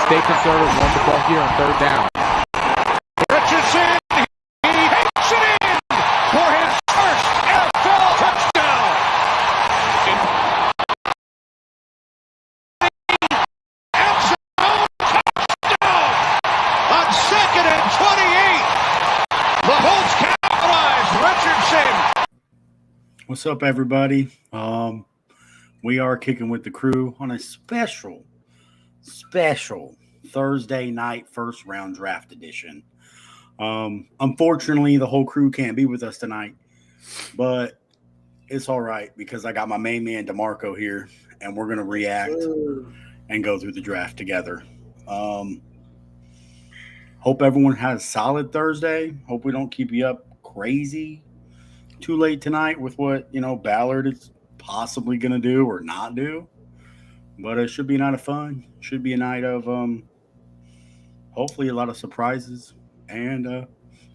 stay conservative, run the ball here on third down. Richardson, he takes it in for his first NFL touchdown. Touchdown on 2nd and 28. The Colts capitalize. Richardson. What's up, everybody? We are kicking with the crew on a special Thursday night first round draft edition. Unfortunately, the whole crew can't be with us tonight, but it's all right because I got my main man DeMarco here, and we're gonna react and go through the draft together. Hope everyone has a solid Thursday. Hope we don't keep you up crazy too late tonight with what Ballard is possibly going to do or not do, but it should be a night of fun. Should be a night of hopefully a lot of surprises, and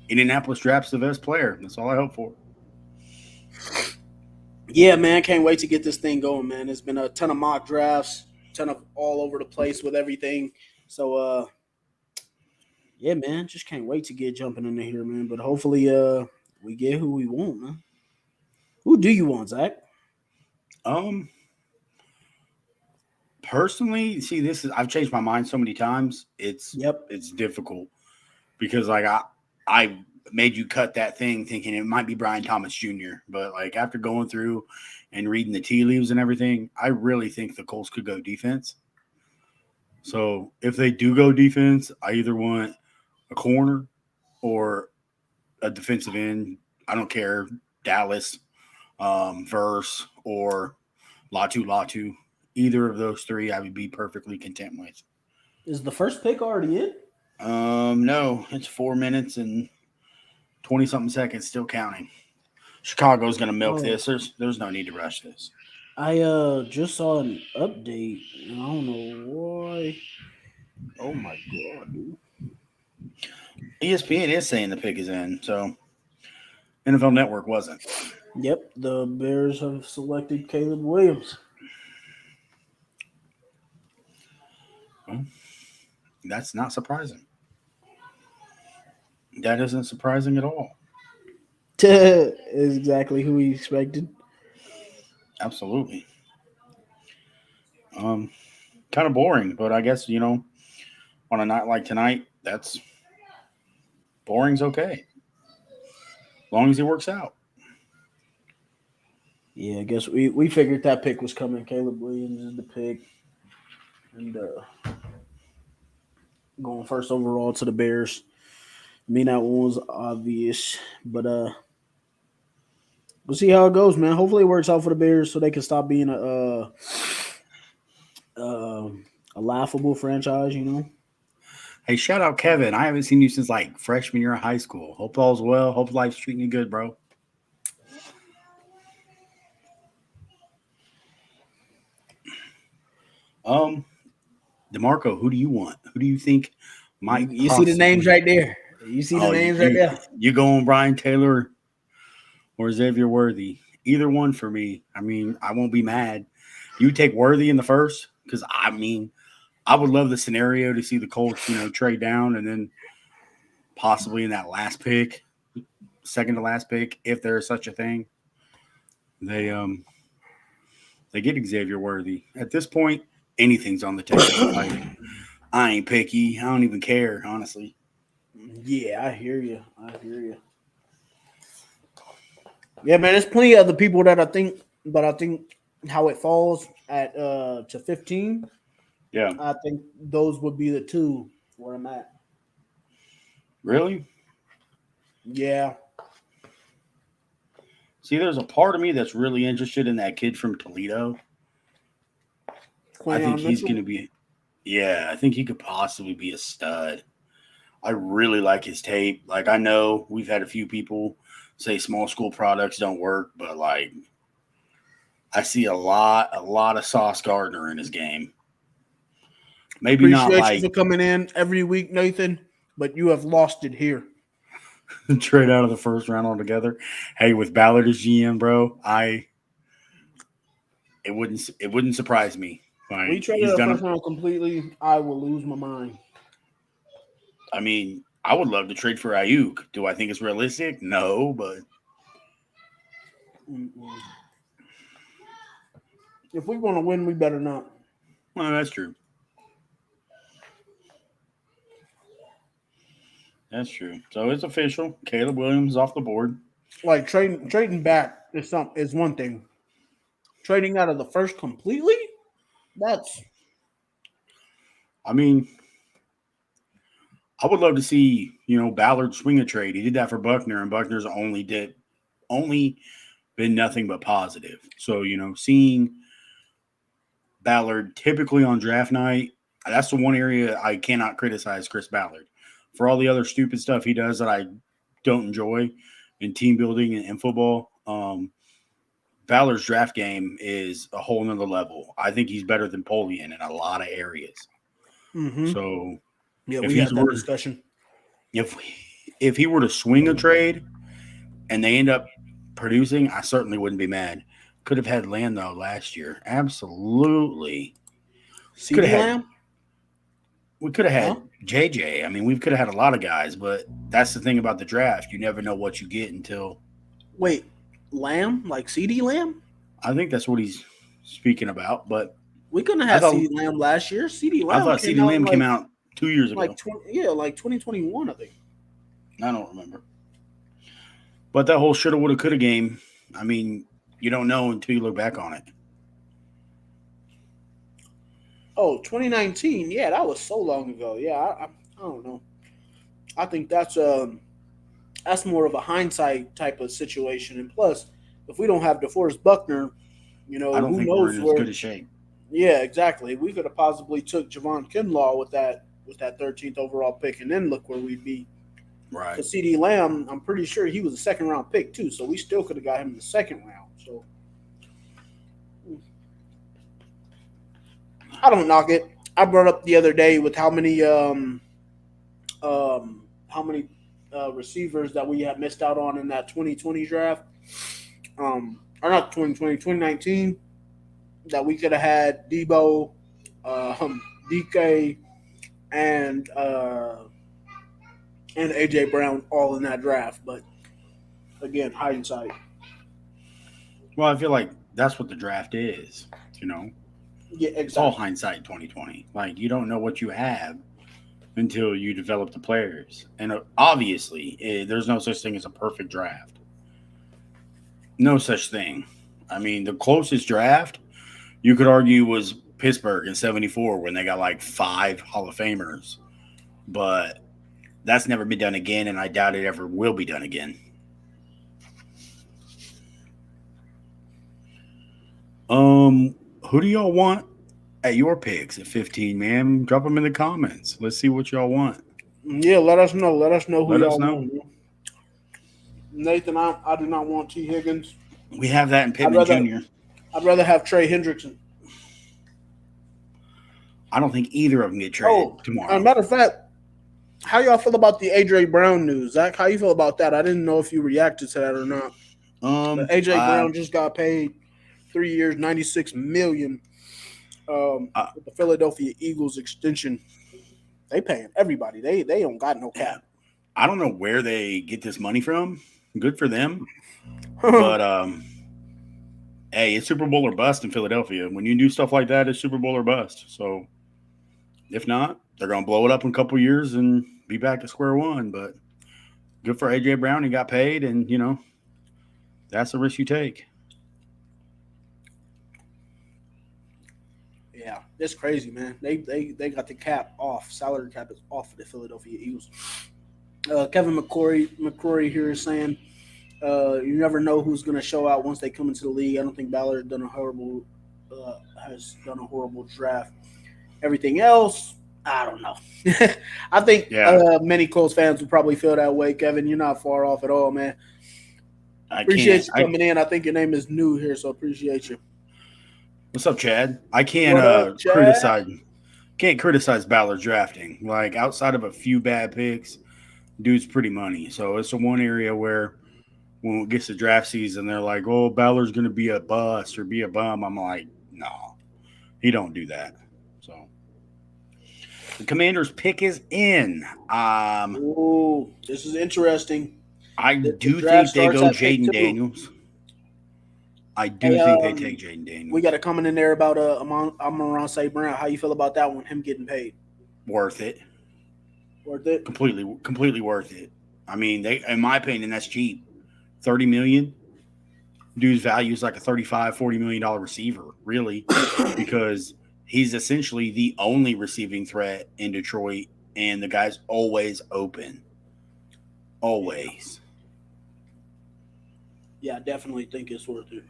Indianapolis drafts the best player. That's all I hope for. Yeah, man, can't wait to get this thing going, man. There's been a ton of mock drafts, ton of all over the place with everything. So yeah, man, just can't wait to get jumping into here, man. But hopefully we get who we want, man. Who do you want, Zach? Personally, see, I've changed my mind so many times. It's difficult because I made you cut that thing thinking it might be Brian Thomas Jr., but like after going through and reading the tea leaves and everything, I really think the Colts could go defense. So if they do go defense, I either want a corner or a defensive end. I don't care, Dallas, Verse, or Latu. Either of those three I would be perfectly content with. Is the first pick already in? No, it's 4 minutes and 20-something seconds, still counting. Chicago's going to milk this. There's no need to rush this. I just saw an update, and I don't know why. Oh, my God, dude. ESPN is saying the pick is in, so NFL Network wasn't. Yep, the Bears have selected Caleb Williams. Well, that's not surprising. That isn't surprising at all. Is exactly who we expected. Absolutely. Kind of boring, but I guess, on a night like tonight, that's boring's okay. As long as it works out. Yeah, I guess we figured that pick was coming. Caleb Williams is the pick. And going first overall to the Bears. I mean, that one was obvious. But we'll see how it goes, man. Hopefully it works out for the Bears so they can stop being a laughable franchise, Hey, shout out Kevin. I haven't seen you since like freshman year of high school. Hope all's well. Hope life's treating you good, bro. DeMarco, who do you want? Who do you think might you see the names right there? You see the names right there? You going Brian Taylor or Xavier Worthy? Either one for me. I mean, I won't be mad. You take Worthy in the first because, I mean, I would love the scenario to see the Colts, trade down and then possibly in that last pick, second to last pick, if there is such a thing, they get Xavier Worthy. At this point, anything's on the table. Like, I ain't picky. I don't even care, honestly. Yeah, I hear you. Yeah, man, there's plenty of other people that I think how it falls at to 15. Yeah. I think those would be the two where I'm at. Really? Yeah. See, there's a part of me that's really interested in that kid from Toledo. I think he's going to be I think he could possibly be a stud. I really like his tape. Like, I know we've had a few people say small school products don't work, but like I see a lot of Sauce Gardner in his game. Maybe not like for coming in every week, Nathan, but you have lost it here. Trade out of the first round altogether. Hey, with Ballard as GM, bro, it wouldn't surprise me Like, We traded he's a done first it. round completely. I will lose my mind. I mean, I would love to trade for Ayuk. Do I think it's realistic? No, but Mm-mm. If we want to win, we better not. well, that's true. That's true. So it's official. Caleb Williams is off the board. Like trading back is one thing. Trading out of the first completely, that's I mean, I would love to see, Ballard swing a trade. He did that for Buckner, and Buckner's only been nothing but positive. So, seeing Ballard typically on draft night, that's the one area I cannot criticize Chris Ballard. For all the other stupid stuff he does that I don't enjoy in team building and football, Ballard's draft game is a whole nother level. I think he's better than Polian in a lot of areas. So yeah. if We had he's that were- discussion. if he were to swing a trade and they end up producing, I certainly wouldn't be mad. Could have had Lamb though last year. Absolutely. CeeDee had- Lamb. We could have had Huh? JJ. I mean, we could have had a lot of guys, but that's the thing about the draft. You never know what you get until Wait, Lamb like CeeDee Lamb? I think that's what he's speaking about. But We couldn't I have thought- CeeDee Lamb last year. CeeDee Lamb. I thought CeeDee Lamb came out 2 years ago. like 2021, I think. I don't remember. But that whole shoulda, woulda, coulda game, I mean, you don't know until you look back on it. Oh, 2019. Yeah, that was so long ago. Yeah, I don't know. I think that's more of a hindsight type of situation. And plus, if we don't have DeForest Buckner, I don't who think we're knows in as where? good a shape. Yeah, exactly. We could have possibly took Javon Kinlaw with that 13th overall pick, and then look where we'd be. Right. Because CeeDee Lamb, I'm pretty sure he was a second round pick too, so we still could have got him in the second round. So I don't knock it. I brought up the other day with how many receivers that we had missed out on in that 2020 draft, or not 2020, 2019, that we could have had Debo, DK, and AJ Brown all in that draft. But again, hindsight. Well, I feel like that's what the draft is, Yeah, It's all exactly. hindsight 2020. Like, you don't know what you have until you develop the players. And obviously, there's no such thing as a perfect draft. No such thing. I mean, the closest draft you could argue was Pittsburgh in 74 when they got like 5 Hall of Famers. But that's never been done again, and I doubt it ever will be done again. Who do y'all want at your picks at 15, man? Drop them in the comments. Let's see what y'all want. Yeah, let us know. Let us know who Let y'all us know. want. Nathan, I do not want T. Higgins. We have that in Pittman Jr. I'd rather have Trey Hendrickson. I don't think either of them get traded As tomorrow. a matter of fact, how y'all feel about the AJ Brown news? Zach, how you feel about that? I didn't know if you reacted to that or not. But AJ Brown just got paid 3 years, $96 million with the Philadelphia Eagles extension. They paying everybody. They don't got no cap. I don't know where they get this money from. Good for them. But hey, it's Super Bowl or bust in Philadelphia. When you do stuff like that, it's Super Bowl or bust. So if not, they're going to blow it up in a couple years and be back to square one. But good for AJ Brown. He got paid, and that's the risk you take. Yeah, it's crazy, man. They got the cap off. Salary cap is off for the Philadelphia Eagles. Kevin McCrory here is saying, you never know who's going to show out once they come into the league. I don't think Ballard has done a horrible draft. Everything else, I don't know. I think many Colts fans would probably feel that way. Kevin, you're not far off at all, man. Appreciate you coming in. I think your name is new here, so appreciate you. What's up, Chad? I can't What up, Chad? criticize Ballard's drafting. Like, outside of a few bad picks, dude's pretty money. So it's the one area where when it gets to draft season, they're like, "Oh, Ballard's going to be a bust or be a bum." I'm like, no, He don't do that. So the Commanders' pick is in. Ooh, this is interesting. I The do draft think they starts go at pick Jaden 2. Daniels. I do Hey, think they take Jaden Daniels. We got a comment in there about Amon-Ra St. Brown. How you feel about that one? Him getting paid? Worth it. Worth it? Completely worth it. I mean, in my opinion, that's cheap. $30 million. Dude's value is like a $35-40 million receiver, really, because he's essentially the only receiving threat in Detroit, and the guy's always open. Always. Yeah, I definitely think it's worth it.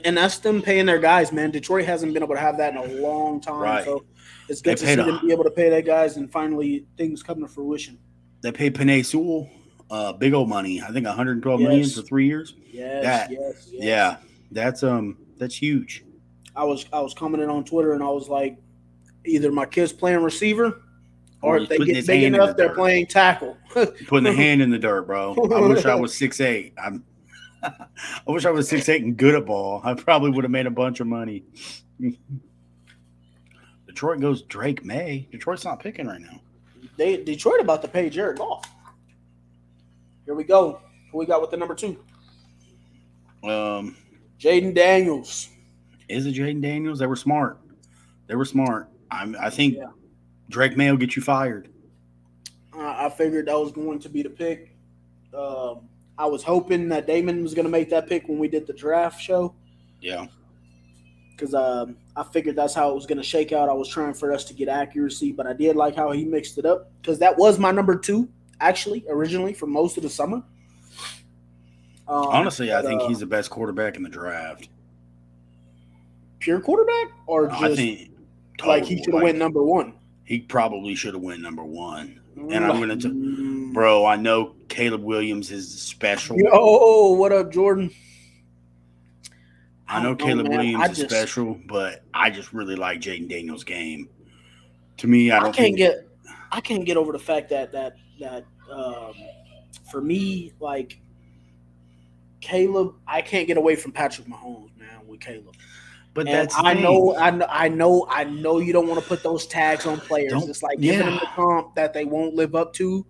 And that's them paying their guys, man. Detroit hasn't been able to have that in a long time. Right. So it's good to see them be able to pay their guys and finally things come to fruition. They paid Penei Sewell big old money. I think $112 million for 3 years. Yes. Yeah. That's huge. I was commenting on Twitter and I was like, either my kid's playing receiver or if they get big enough, they're playing tackle. Putting the hand in the dirt, bro. I wish I was 6'8". I wish I was 6'8" and good at ball. I probably would have made a bunch of money. Detroit goes Drake May. Detroit's not picking right now. Detroit about to pay Jared Goff. Here we go. Who we got with the number 2? Jaden Daniels. Is it Jaden Daniels? They were smart. I think Drake May will get you fired. I figured that was going to be the pick. I was hoping that Damon was going to make that pick when we did the draft show. Yeah. Because I figured that's how it was going to shake out. I was trying for us to get accuracy, but I did like how he mixed it up because that was my number 2, actually, originally for most of the summer. Honestly, I think he's the best quarterback in the draft. Pure quarterback? Or just I think like he should have went number 1? He probably should have went number 1. And I'm going to – bro, I know Caleb Williams is special. Yo, what up, Jordan? I know Caleb Williams is special, but I just really like Jaden Daniels' game. To me, I can't get over the fact that for me, like Caleb, I can't get away from Patrick Mahomes, man, with Caleb. But and that's I know you don't want to put those tags on players. It's like giving them the comp that they won't live up to.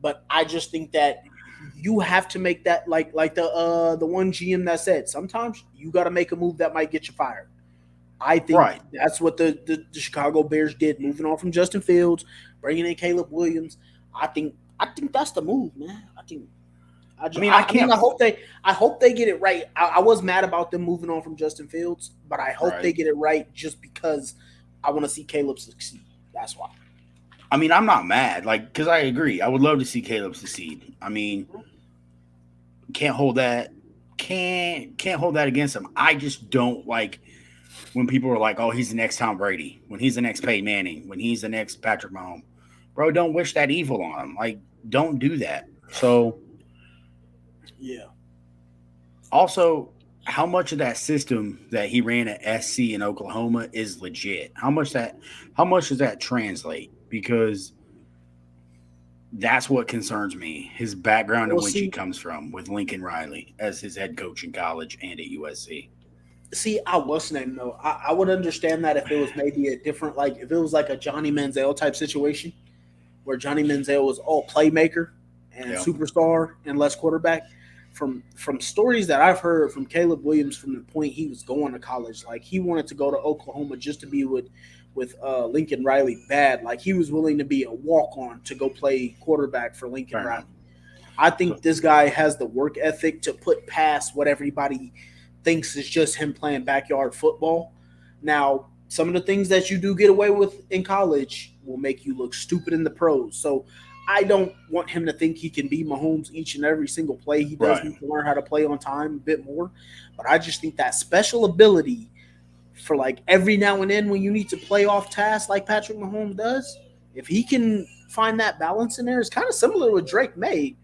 But I just think that you have to make that like the one GM that said sometimes you got to make a move that might get you fired. I think that's what the Chicago Bears did, moving on from Justin Fields, bringing in Caleb Williams. I think that's the move, man. I hope they get it right. I was mad about them moving on from Justin Fields, but I hope they get it right just because I want to see Caleb succeed. That's why. I mean, I'm not mad, because I agree. I would love to see Caleb succeed. I mean, can't hold that against him. I just don't like when people are like, "Oh, he's the next Tom Brady," when he's the next Peyton Manning, when he's the next Patrick Mahomes. Bro, don't wish that evil on him. Like, don't do that. So, yeah. Also, how much of that system that he ran at SC in Oklahoma is legit? How much does that translate? Because that's what concerns me. His background and which he comes from with Lincoln Riley as his head coach in college and at USC. See, I wasn't though. I would understand that if it was maybe a different, like if it was like a Johnny Manziel type situation where Johnny Manziel was all playmaker and superstar and less quarterback. From stories that I've heard from Caleb Williams from the point he was going to college, like he wanted to go to Oklahoma just to be with Lincoln Riley bad. Like he was willing to be a walk-on to go play quarterback for Lincoln Riley. I think this guy has the work ethic to put past what everybody thinks is just him playing backyard football. Now, some of the things that you do get away with in college will make you look stupid in the pros. So I don't want him to think he can be Mahomes each and every single play. He does need to learn how to play on time a bit more. But I just think that special ability for like every now and then when you need to play off task like Patrick Mahomes does, if he can find that balance in there, it's kind of similar with Drake May.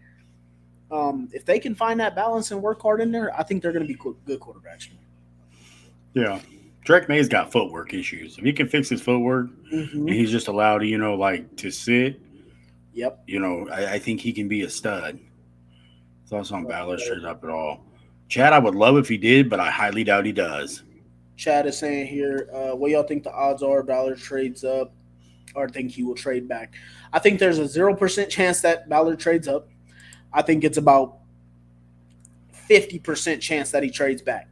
If they can find that balance and work hard in there, I think they're going to be good quarterbacks. Yeah. Drake May's got footwork issues. If he can fix his footwork and he's just allowed to, to sit, I think he can be a stud. Thoughts on Ballard straight up at all? Chad, I would love if he did, but I highly doubt he does. Chad is saying here, what y'all think the odds are Ballard trades up or think he will trade back? I think there's a 0% chance that Ballard trades up. I think it's about 50% chance that he trades back.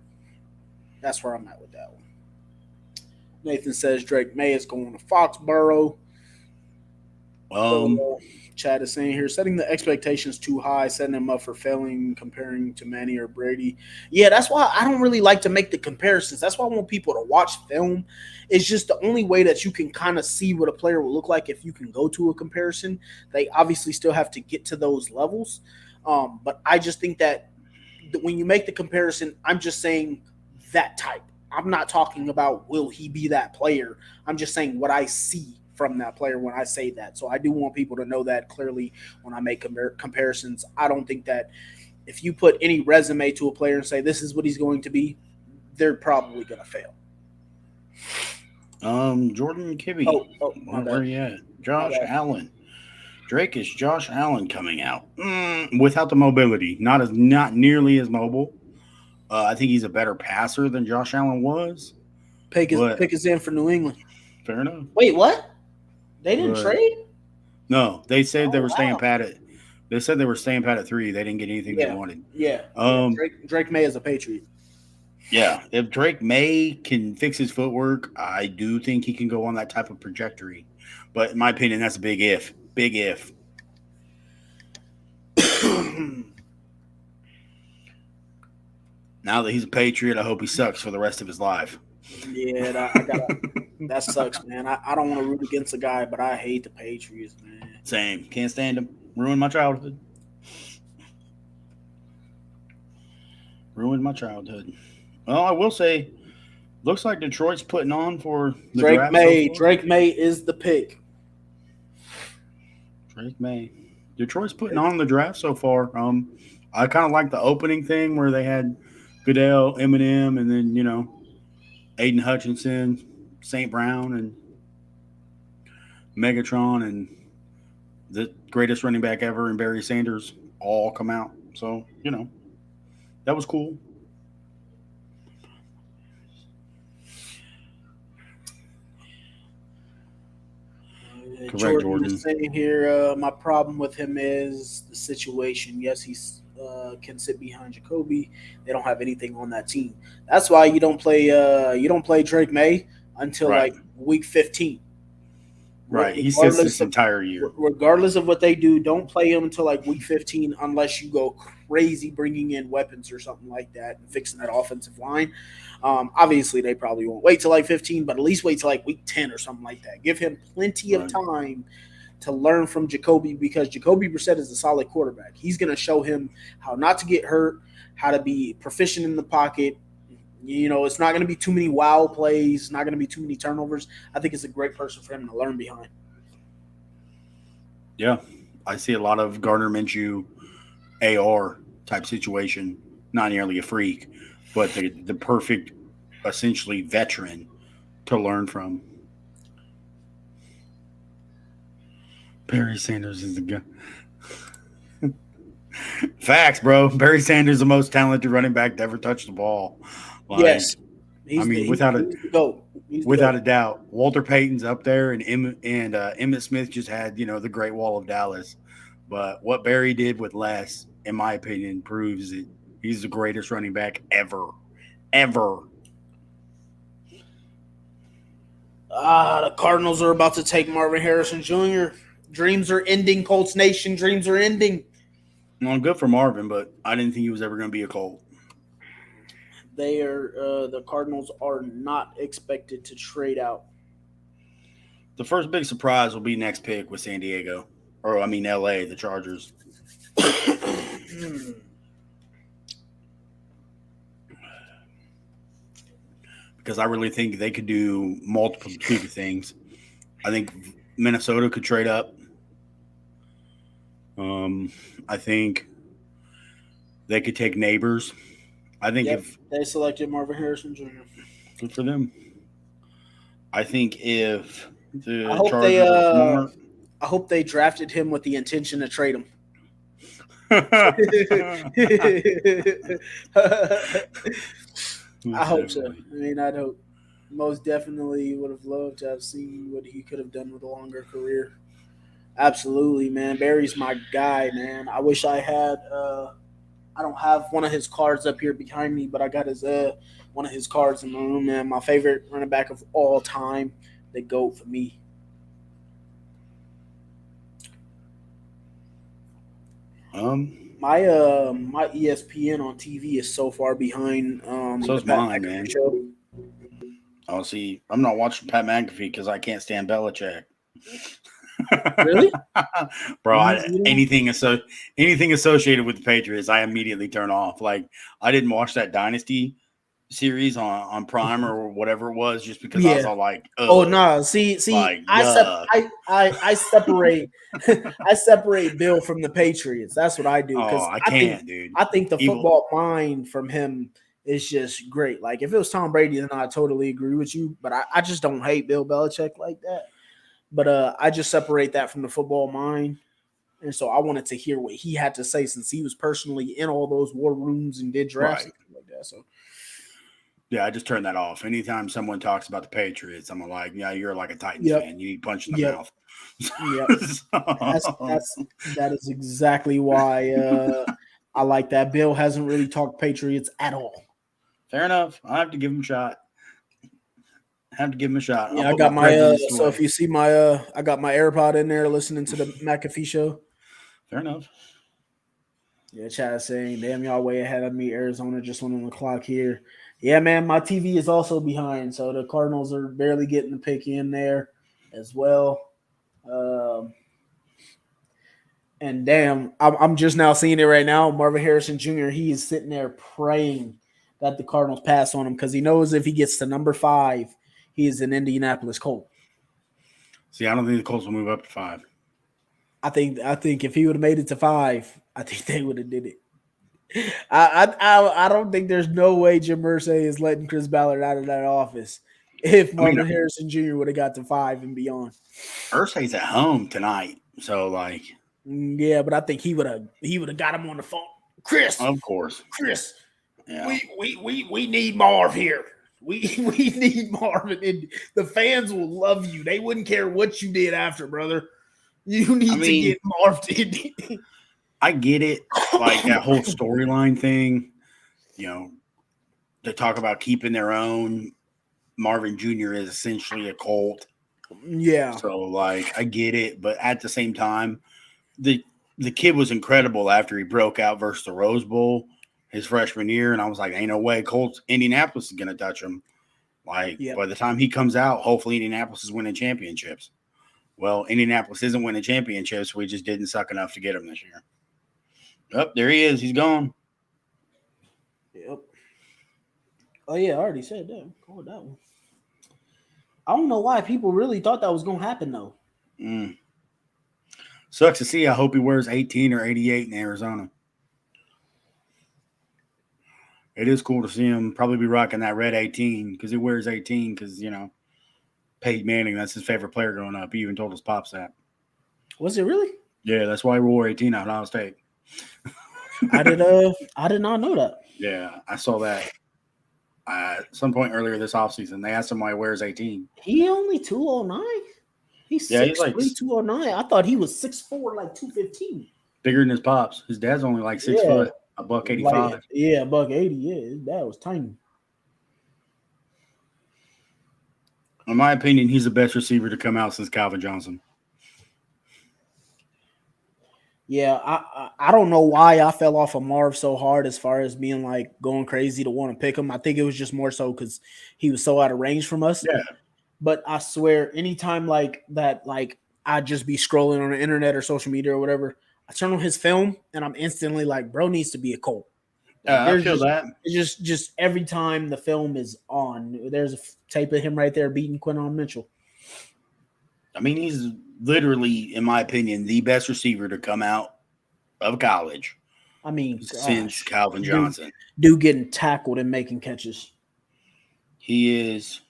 That's where I'm at with that one. Nathan says Drake May is going to Foxborough. Chad is saying here, setting the expectations too high, setting him up for failing, comparing to Manny or Brady. Yeah, that's why I don't really like to make the comparisons. That's why I want people to watch film. It's just the only way that you can kind of see what a player will look like if you can go to a comparison. They obviously still have to get to those levels. But I just think that when you make the comparison, I'm just saying that type. I'm not talking about will he be that player. I'm just saying what I see from that player when I say that. So I do want people to know that clearly when I make comparisons. I don't think that if you put any resume to a player and say this is what he's going to be, they're probably going to fail. Jordan Kibbe. Where are you at? Josh Allen. Drake is Josh Allen coming out without the mobility, not nearly as mobile. I think he's a better passer than Josh Allen was. Pick is in for New England. Fair enough. Wait, what? They didn't trade? No, they said they were staying pat at. They said they were staying pat at 3. They didn't get anything they wanted. Yeah. Drake May is a Patriot. Yeah, if Drake May can fix his footwork, I do think he can go on that type of trajectory. But in my opinion, that's a big if. Big if. Now that he's a Patriot, I hope he sucks for the rest of his life. Yeah, that sucks, man. I don't want to root against a guy, but I hate the Patriots, man. Same. Can't stand him. Ruined my childhood. Well, I will say, looks like Detroit's putting on for the Drake May. Drake May is the pick. Drake May. Detroit's putting on the draft so far. I kind of like the opening thing where they had Goodell, Eminem, and then, Aiden Hutchinson, St. Brown, and Megatron, and the greatest running back ever, and Barry Sanders all come out. So, that was cool. Jordan is saying here, my problem with him is the situation. Yes, he's can sit behind Jacoby. They don't have anything on that team. That's why you don't play Drake May until like week 15. Right. He sits this entire year. Regardless of what they do, don't play him until like week 15 unless you go crazy bringing in weapons or something like that and fixing that offensive line. Obviously, they probably won't wait till like 15, but at least wait till like week 10 or something like that. Give him plenty of time to learn from Jacoby because Jacoby Brissett is a solid quarterback. He's going to show him how not to get hurt, how to be proficient in the pocket. It's not going to be too many wow plays, not going to be too many turnovers. I think it's a great person for him to learn behind. Yeah, I see a lot of Gardner Minshew AR type situation, not nearly a freak, but the perfect, essentially, veteran to learn from. Barry Sanders is the guy. Facts, bro. Barry Sanders is the most talented running back to ever touch the ball. Yes. Without a doubt. Walter Payton's up there, and Emmitt Smith just had, the Great Wall of Dallas. But what Barry did with less, in my opinion, proves that he's the greatest running back ever. Ever. The Cardinals are about to take Marvin Harrison Jr. Dreams are ending, Colts Nation. Dreams are ending. Well, good for Marvin, but I didn't think he was ever going to be a Colt. They are the Cardinals are not expected to trade out. The first big surprise will be next pick with San Diego. LA, the Chargers. Because I really think they could do multiple things. I think Minnesota could trade up. I think they could take Neighbors. I think if they selected Marvin Harrison Jr. Good for them. I think if the I hope Chargers I hope they drafted him with the intention to trade him. I hope so. I mean, I'd hope. Most definitely would have loved to have seen what he could have done with a longer career. Absolutely, man. Barry's my guy, man. I wish I had. I don't have one of his cards up here behind me, but I got his one of his cards in the room, man. My favorite running back of all time, the GOAT for me. My ESPN on TV is so far behind. So is the Pat mine, McAfee man. show. Oh, see, I'm not watching Pat McAfee because I can't stand Belichick. Really? Bro, You know? anything associated with the Patriots, I immediately turn off. Like, I didn't watch that Dynasty series on Prime or whatever it was just because I was Yeah. all like, Oh ugh. no! See, Like, I separate I separate Bill from the Patriots. That's what I do because Oh, I can't, dude. I think the Evil. football mind from him is just great. Like if it was Tom Brady, then I totally agree with you. But I just don't hate Bill Belichick like that. But I just separate that from the football mind. And so I wanted to hear what he had to say since he was personally in all those war rooms and did drafts Right. and stuff like that. So Yeah, I just turn that off. Anytime someone talks about the Patriots, I'm like, yeah, you're like a Titans Yep. fan. You need punch in the Yep. mouth. Yep. That is exactly why I like that. Bill hasn't really talked Patriots at all. Fair enough. I have to give him a shot. Yeah, I got my so if you see my I got my AirPod in there listening to the McAfee show. Fair enough. Yeah, Chad saying, damn, y'all way ahead of me. Arizona just went on the clock here. Yeah, man, my TV is also behind, so the Cardinals are barely getting the pick in there as well. And damn, I'm just now seeing it right now. Marvin Harrison Jr., he is sitting there praying that the Cardinals pass on him because he knows if he gets to number 5, he is an Indianapolis Colt. See, I don't think the Colts will move up to 5. I think if he would have made it to 5, I think they would have did it. I don't think there's no way Jim Irsay is letting Chris Ballard out of that office if Marvin Harrison Jr. would have got to 5 and beyond. Irsay's at home tonight, so like, yeah, but I think he would have got him on the phone. Chris, of course, yeah. we need Marv here. We need Marv, and the fans will love you. They wouldn't care what you did after, brother. You need to get Marv. I get it, like that whole storyline thing. You know, they talk about keeping their own. Marvin Jr. is essentially a Colt. Yeah. So like, I get it, but at the same time, the kid was incredible after he broke out versus the Rose Bowl his freshman year, and I was like, ain't no way Indianapolis is going to touch him. Like, by the time he comes out, hopefully Indianapolis is winning championships. Well, Indianapolis isn't winning championships. We just didn't suck enough to get him this year. Oh, there he is. He's gone. Yep. Oh, yeah, I already said that. Go with that one. I don't know why people really thought that was going to happen, though. Sucks to see. I hope he wears 18 or 88 in Arizona. It is cool to see him probably be rocking that red 18 because he wears 18 because, you know, Peyton Manning, that's his favorite player growing up. He even told his pops that. Was it really? Yeah, that's why he wore 18 at Ohio State. I did not know that. Yeah, I saw that at some point earlier this offseason. They asked him why he wears 18. He only 209? He's 6'3", like 209. I thought he was 6'4", like 215. Bigger than his pops. His dad's only like 6 foot, $185. Like, yeah, $180. Yeah, his dad was tiny. In my opinion, he's the best receiver to come out since Calvin Johnson. Yeah, I don't know why I fell off of Marv so hard as far as being like going crazy to want to pick him. I think it was just more so because he was so out of range from us. Yeah. But I swear, anytime like that, like I'd just be scrolling on the internet or social media or whatever, I turn on his film and I'm instantly like, bro needs to be a Colt. I feel that. It's just every time the film is on, there's a tape of him right there beating Quinton Mitchell. I mean, he's literally, in my opinion, the best receiver to come out of college. I mean, since Calvin Johnson. Dude getting tackled and making catches. He's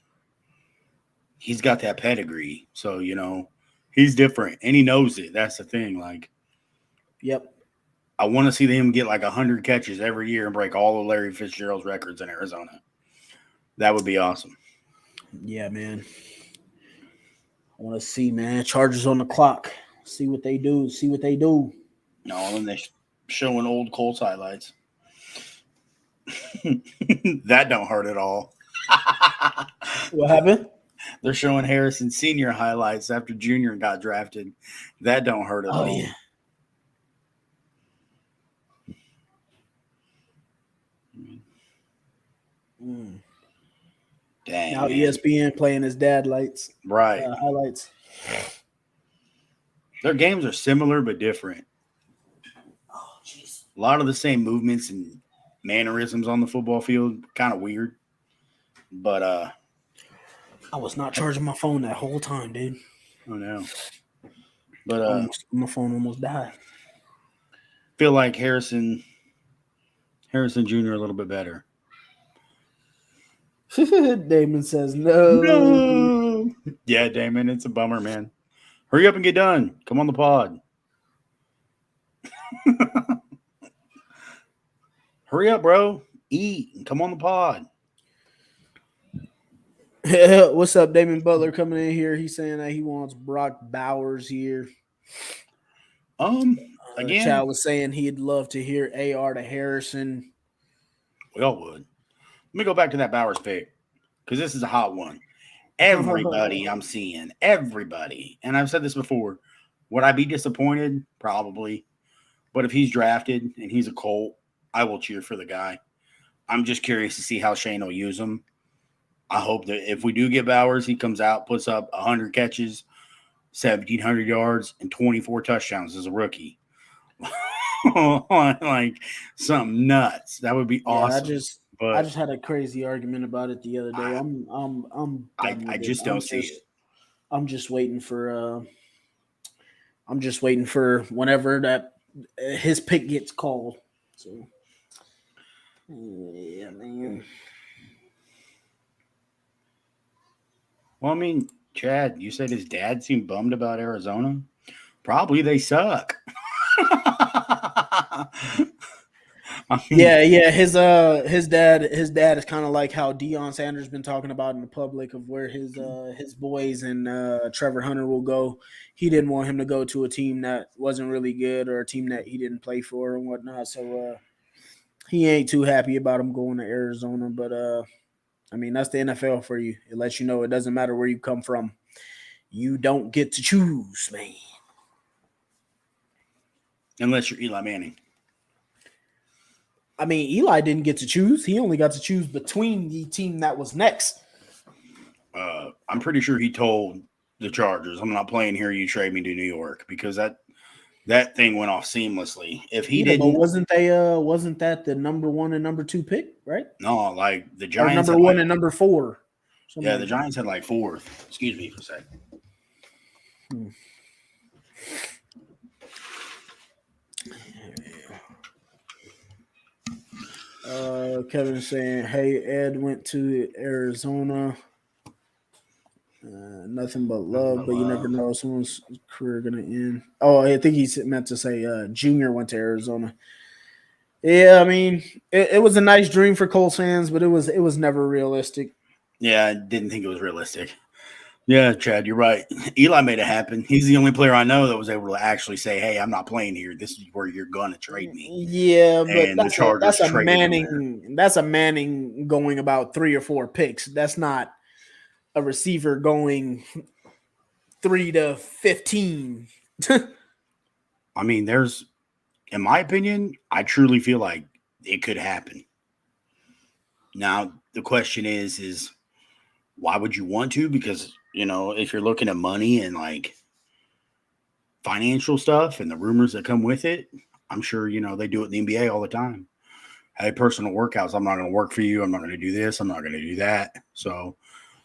got that pedigree. So, you know, he's different and he knows it. That's the thing. Like, yep. I want to see him get like 100 catches every year and break all of Larry Fitzgerald's records in Arizona. That would be awesome. Yeah, man. I want to see, man. Chargers on the clock. See what they do. No, and they're showing old Colts highlights. That don't hurt at all. What happened? They're showing Harrison Sr. highlights after Junior got drafted. That don't hurt at all. Oh, yeah. Dang. Now man. ESPN playing his dad lights. Right. Highlights. Their games are similar but different. Oh, jeez. A lot of the same movements and mannerisms on the football field. Kind of weird. But I was not charging my phone that whole time, dude. I don't know. But my phone almost died. feel like Harrison Jr. a little bit better. Damon says no. Yeah, Damon, it's a bummer, man. Hurry up and get done. Come on the pod. Hurry up, bro. Eat and come on the pod. What's up, Damon Butler coming in here? He's saying that he wants Brock Bowers here. Again, Chad was saying he'd love to hear AR to Harrison. we all would. Let me go back to that Bowers pick because this is a hot one. Everybody I'm seeing, everybody, and I've said this before. Would I be disappointed? Probably. But if he's drafted and he's a Colt, I will cheer for the guy. I'm just curious to see how Shane will use him. I hope that if we do get Bowers, he comes out, puts up 100 catches, 1,700 yards, and 24 touchdowns as a rookie. Like something nuts. That would be awesome. I just had a crazy argument about it the other day. I just don't see it. I'm just waiting for whenever that his pick gets called. So yeah, man. Well, I mean, Chad, you said his dad seemed bummed about Arizona. Probably they suck. Yeah. His dad is kind of like how Deion Sanders been talking about in the public of where his boys and Trevor Hunter will go. He didn't want him to go to a team that wasn't really good or a team that he didn't play for and whatnot. So he ain't too happy about him going to Arizona. But I mean, that's the NFL for you. It lets you know it doesn't matter where you come from. You don't get to choose, man. Unless you're Eli Manning. I mean, Eli didn't get to choose. He only got to choose between the team that was next. I'm pretty sure he told the Chargers, I'm not playing here. You trade me to New York, because that thing went off seamlessly. If he didn't, but wasn't that the number 1 and number 2 pick, right? No, like the Or Giants. number 1 and number 4. Yeah, the Giants had like 4th. Excuse me for a second. Kevin saying, "Hey, Ed went to Arizona. Nothing but love, but you never know someone's career gonna end." Oh, I think he meant to say Junior went to Arizona. Yeah, I mean, it was a nice dream for Colts fans, but it was never realistic. Yeah, I didn't think it was realistic. Yeah, Chad, you're right. Eli made it happen. He's the only player I know that was able to actually say, "Hey, I'm not playing here. This is where you're gonna trade me." Yeah, but And the Chargers that's a traded him Manning. That's a Manning going about 3 or 4 picks. That's not a receiver going 3 to 15. I mean, in my opinion, I truly feel like it could happen. Now, the question is why would you want to? Because, if you're looking at money and like financial stuff and the rumors that come with it, I'm sure, they do it in the NBA all the time. Hey, personal workouts. I'm not going to work for you. I'm not going to do this. I'm not going to do that. So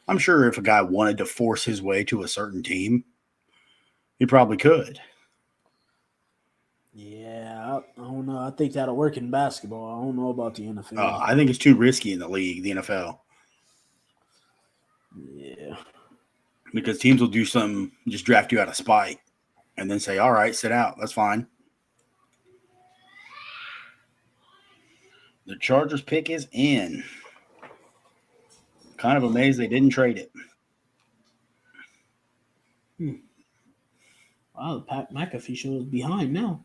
I'm sure if a guy wanted to force his way to a certain team, he probably could. Yeah, I don't know. I think that'll work in basketball. I don't know about the NFL. I think it's too risky in the league, the NFL. Yeah. Because teams will do something, just draft you out of spite, and then say, all right, sit out. That's fine. The Chargers pick is in. Kind of amazed they didn't trade it. Wow, Pat McAfee show is behind now.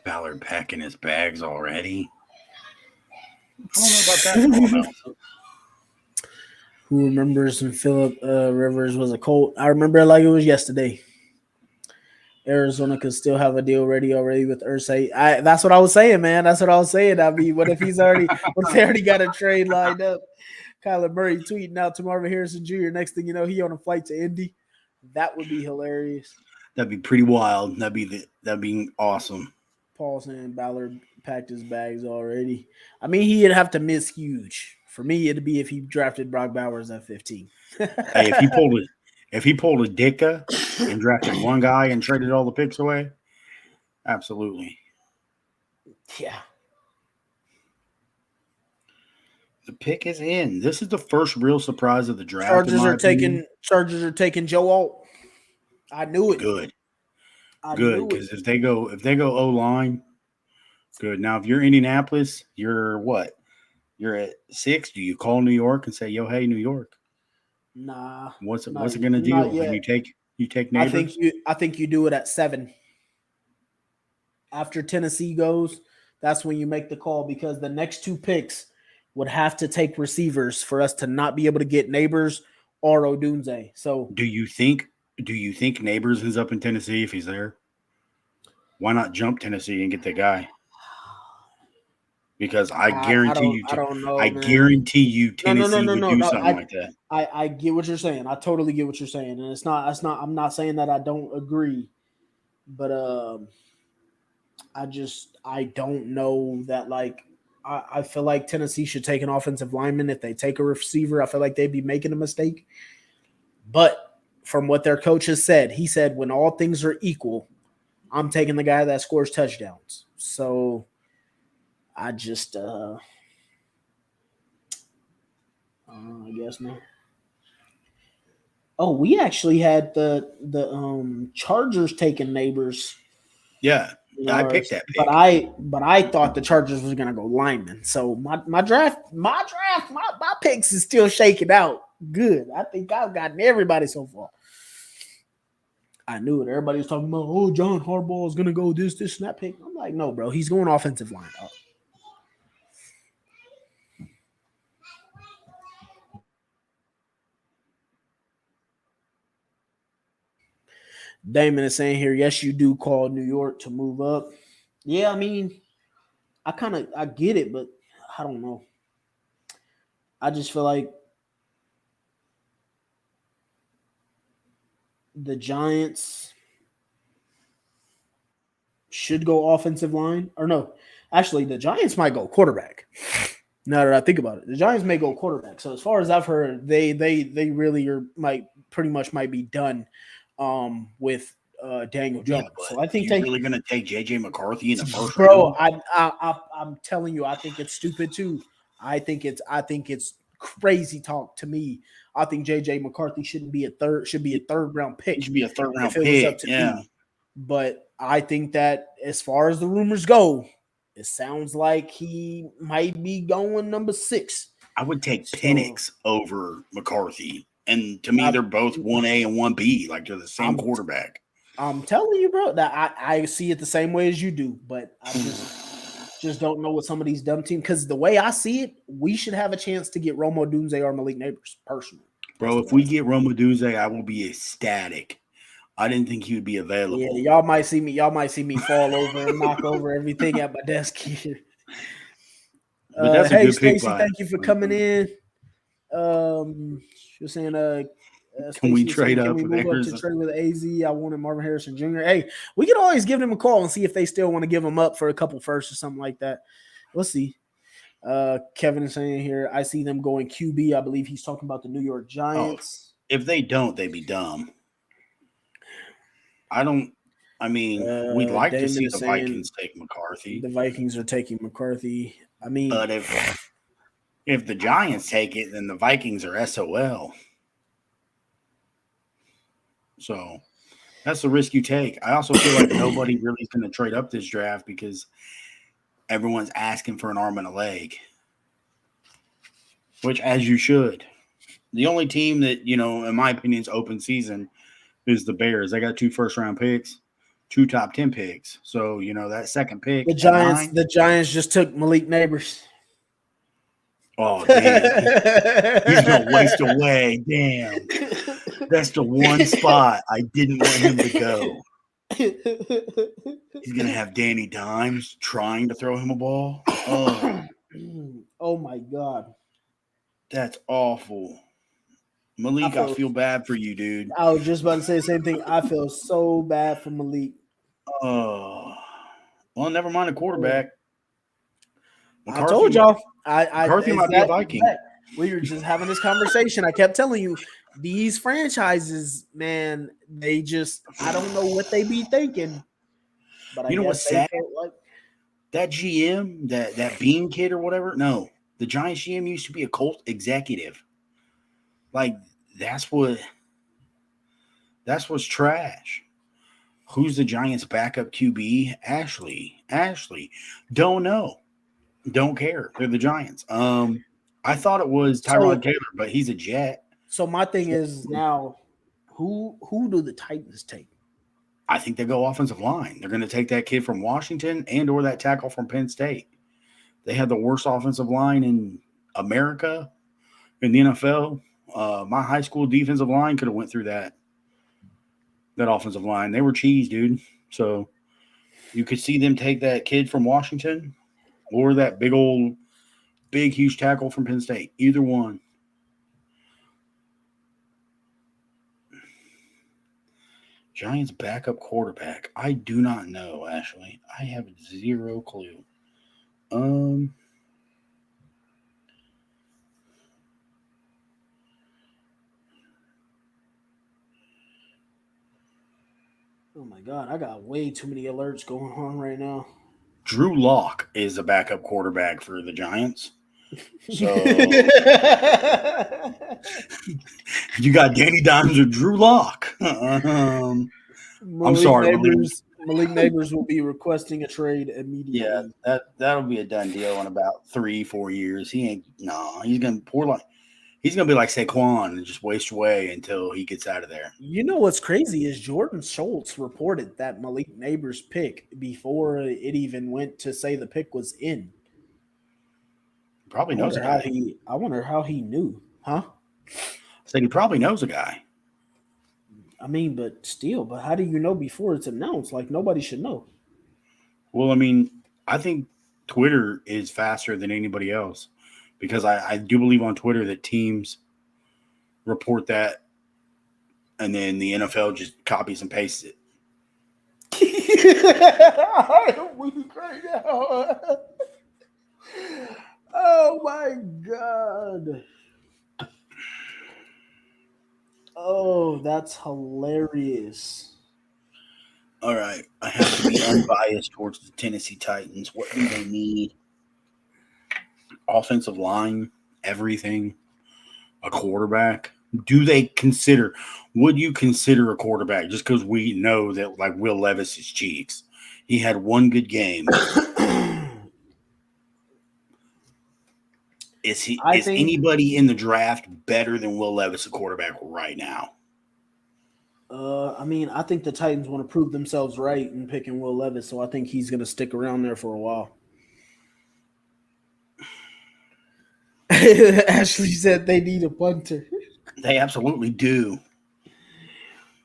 Ballard packing his bags already. I don't know about that. Who remembers when Phillip Rivers was a Colt? I remember it like it was yesterday. Arizona could still have a deal ready already with Irsay. That's what I was saying, man. That's what I was saying. I mean, what if they already got a trade lined up? Kyler Murray tweeting out to Marvin Harrison Jr. Next thing you know, he on a flight to Indy. That would be hilarious. That'd be pretty wild. That'd be awesome. Paul saying Ballard packed his bags already. I mean, he'd have to miss huge. For me, it'd be if he drafted Brock Bowers at 15. Hey, if he pulled a Dicka and drafted one guy and traded all the picks away, absolutely. Yeah. The pick is in. This is the first real surprise of the draft. Chargers are taking Joe Alt. I knew it. Good. Good, because if they go O-line, good. Now, if you're Indianapolis, you're what? You're at 6. Do you call New York and say, "Yo, hey, New York"? Nah. What's it going to do? And you take Neighbors? I think you do it at 7. After Tennessee goes, that's when you make the call, because the next 2 picks would have to take receivers for us to not be able to get Neighbors or Odunze. So do you think Neighbors ends up in Tennessee if he's there? Why not jump Tennessee and get the guy? Because I guarantee you Tennessee would do something like that. I get what you're saying. I totally get what you're saying. And I'm not saying that I don't agree, but I don't know that, like, I feel like Tennessee should take an offensive lineman. If they take a receiver, I feel like they'd be making a mistake. But from what their coach has said, he said, when all things are equal, I'm taking the guy that scores touchdowns. So I just, I guess not. Oh, we actually had the Chargers taking Neighbors. Yeah, I picked that pick. But I thought the Chargers was gonna go lineman. So my picks is still shaking out good. I think I've gotten everybody so far. I knew it. Everybody was talking about, oh, John Harbaugh is gonna go this, and that pick. I'm like, no, bro, he's going offensive line up. Damon is saying here, yes, you do call New York to move up. Yeah, I mean, I get it, but I don't know. I just feel like the Giants should go offensive line. Or no, actually, the Giants might go quarterback. Now that I think about it, the Giants may go quarterback. So as far as I've heard, they really might be done with Daniel Jones. Yeah, so I think they're really going to take JJ McCarthy in the first round. Bro, I'm telling you, I think it's stupid too. I think it's crazy talk to me. I think JJ McCarthy should be a third round pick. He should be a third round pick. Yeah. But I think that as far as the rumors go, it sounds like he might be going number 6. I would take Penix over McCarthy. And to me, they're both 1A and 1B. Like, they're the same quarterback. I'm telling you, bro, that I see it the same way as you do. But I just don't know what some of these dumb teams – because the way I see it, we should have a chance to get Rome Odunze or Malik Neighbors, personally. Bro, if we get Rome Odunze, I will be ecstatic. I didn't think he would be available. Yeah, y'all might see me fall over and knock over everything at my desk here. Hey, Stacey, thank you for coming in. You're saying, can we trade up? Can we move up to trade with AZ? I wanted Marvin Harrison Jr. Hey, we can always give them a call and see if they still want to give them up for a couple firsts or something like that. We'll see. Kevin is saying here, I see them going QB. I believe he's talking about the New York Giants. Oh, if they don't, they'd be dumb. We'd like to see the Vikings take McCarthy. The Vikings are taking McCarthy. But if the Giants take it, then the Vikings are SOL. So that's the risk you take. I also feel like nobody really is going to trade up this draft because everyone's asking for an arm and a leg. which as you should. The only team that, in my opinion, is open season is the Bears. They got 2 first-round picks, 2 top 10 picks. So, that second pick. The Giants just took Malik Neighbors. Oh, damn. He's going to waste away. Damn. That's the one spot I didn't want him to go. He's going to have Danny Dimes trying to throw him a ball. Oh my God. That's awful. Malik, I feel bad for you, dude. I was just about to say the same thing. I feel so bad for Malik. Oh. Well, never mind the quarterback. I told y'all. McCarthy might be a Viking. We were just having this conversation. I kept telling you, these franchises, man, I don't know what they be thinking. But you know what's sad? That GM, that Bean kid or whatever, no. The Giants GM used to be a Colt executive. Like, that's what's trash. Who's the Giants' backup QB? Ashley. Don't know. Don't care. They're the Giants. I thought it was Tyrod Taylor, but he's a Jet. So my thing is now, who do the Titans take? I think they go offensive line. They're going to take that kid from Washington and or that tackle from Penn State. They had the worst offensive line in America, in the NFL. My high school defensive line could have went through that offensive line. They were cheese, dude. So you could see them take that kid from Washington or that big, huge tackle from Penn State. Either one. Giants backup quarterback. I do not know, Ashley. I have zero clue. Oh my God, I got way too many alerts going on right now. Drew Lock is a backup quarterback for the Giants. So you got Danny Dimes or Drew Lock. I'm sorry. Malik Neighbors will be requesting a trade immediately. Yeah, that'll be a done deal in about 3-4 years. He's gonna be like Saquon and just waste away until he gets out of there. You know what's crazy is Jordan Schultz reported that Malik Neighbors pick before it even went to say the pick was in. Probably knows a guy. I wonder how he knew, huh? Said he probably knows a guy. I mean, but how do you know before it's announced? Like, nobody should know. Well, I mean, I think Twitter is faster than anybody else because I do believe on Twitter that teams report that and then the NFL just copies and pastes it. I'm weak right now. Oh, my God. Oh, that's hilarious. All right. I have to be unbiased towards the Tennessee Titans. What do they need? Offensive line, everything, a quarterback. Would you consider a quarterback just because we know that, like, Will Levis is cheeks? He had one good game. Is anybody in the draft better than Will Levis a quarterback right now? I mean, I think the Titans want to prove themselves right in picking Will Levis, so I think he's going to stick around there for a while. Ashley said they need a punter. They absolutely do.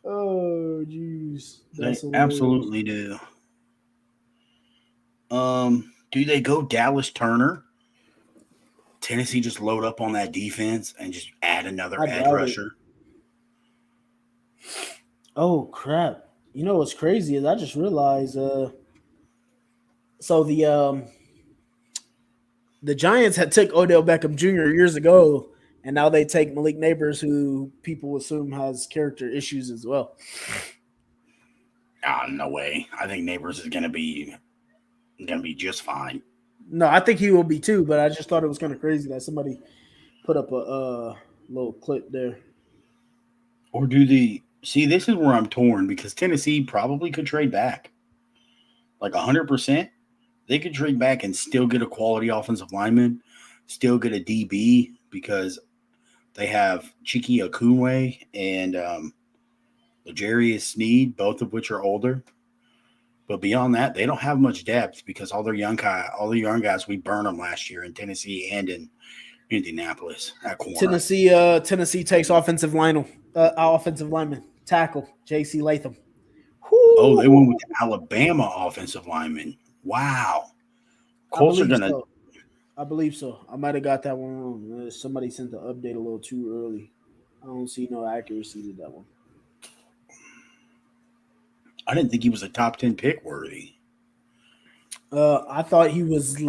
Oh, jeez. They absolutely do. Do they go Dallas Turner? Tennessee just load up on that defense and just add another edge rusher. Oh, crap. You know what's crazy is I just realized so the Giants had took Odell Beckham Jr. years ago, and now they take Malik Neighbors, who people assume has character issues as well. No way. I think Neighbors is gonna be just fine. No, I think he will be too, but I just thought it was kind of crazy that somebody put up a little clip there. Or see, this is where I'm torn because Tennessee probably could trade back. Like 100%. They could trade back and still get a quality offensive lineman, still get a DB, because they have Chiki Okunwe and L'Jarius Sneed, both of which are older. But beyond that, they don't have much depth because all the young guys, we burned them last year in Tennessee and in Indianapolis at corner. Tennessee takes offensive lineman tackle J.C. Latham. Woo. Oh, they went with the Alabama offensive lineman. Wow. Colts are gonna. So. I believe so. I might have got that one wrong. Somebody sent the update a little too early. I don't see no accuracy to that one. I didn't think he was a top 10 pick worthy. I thought he was,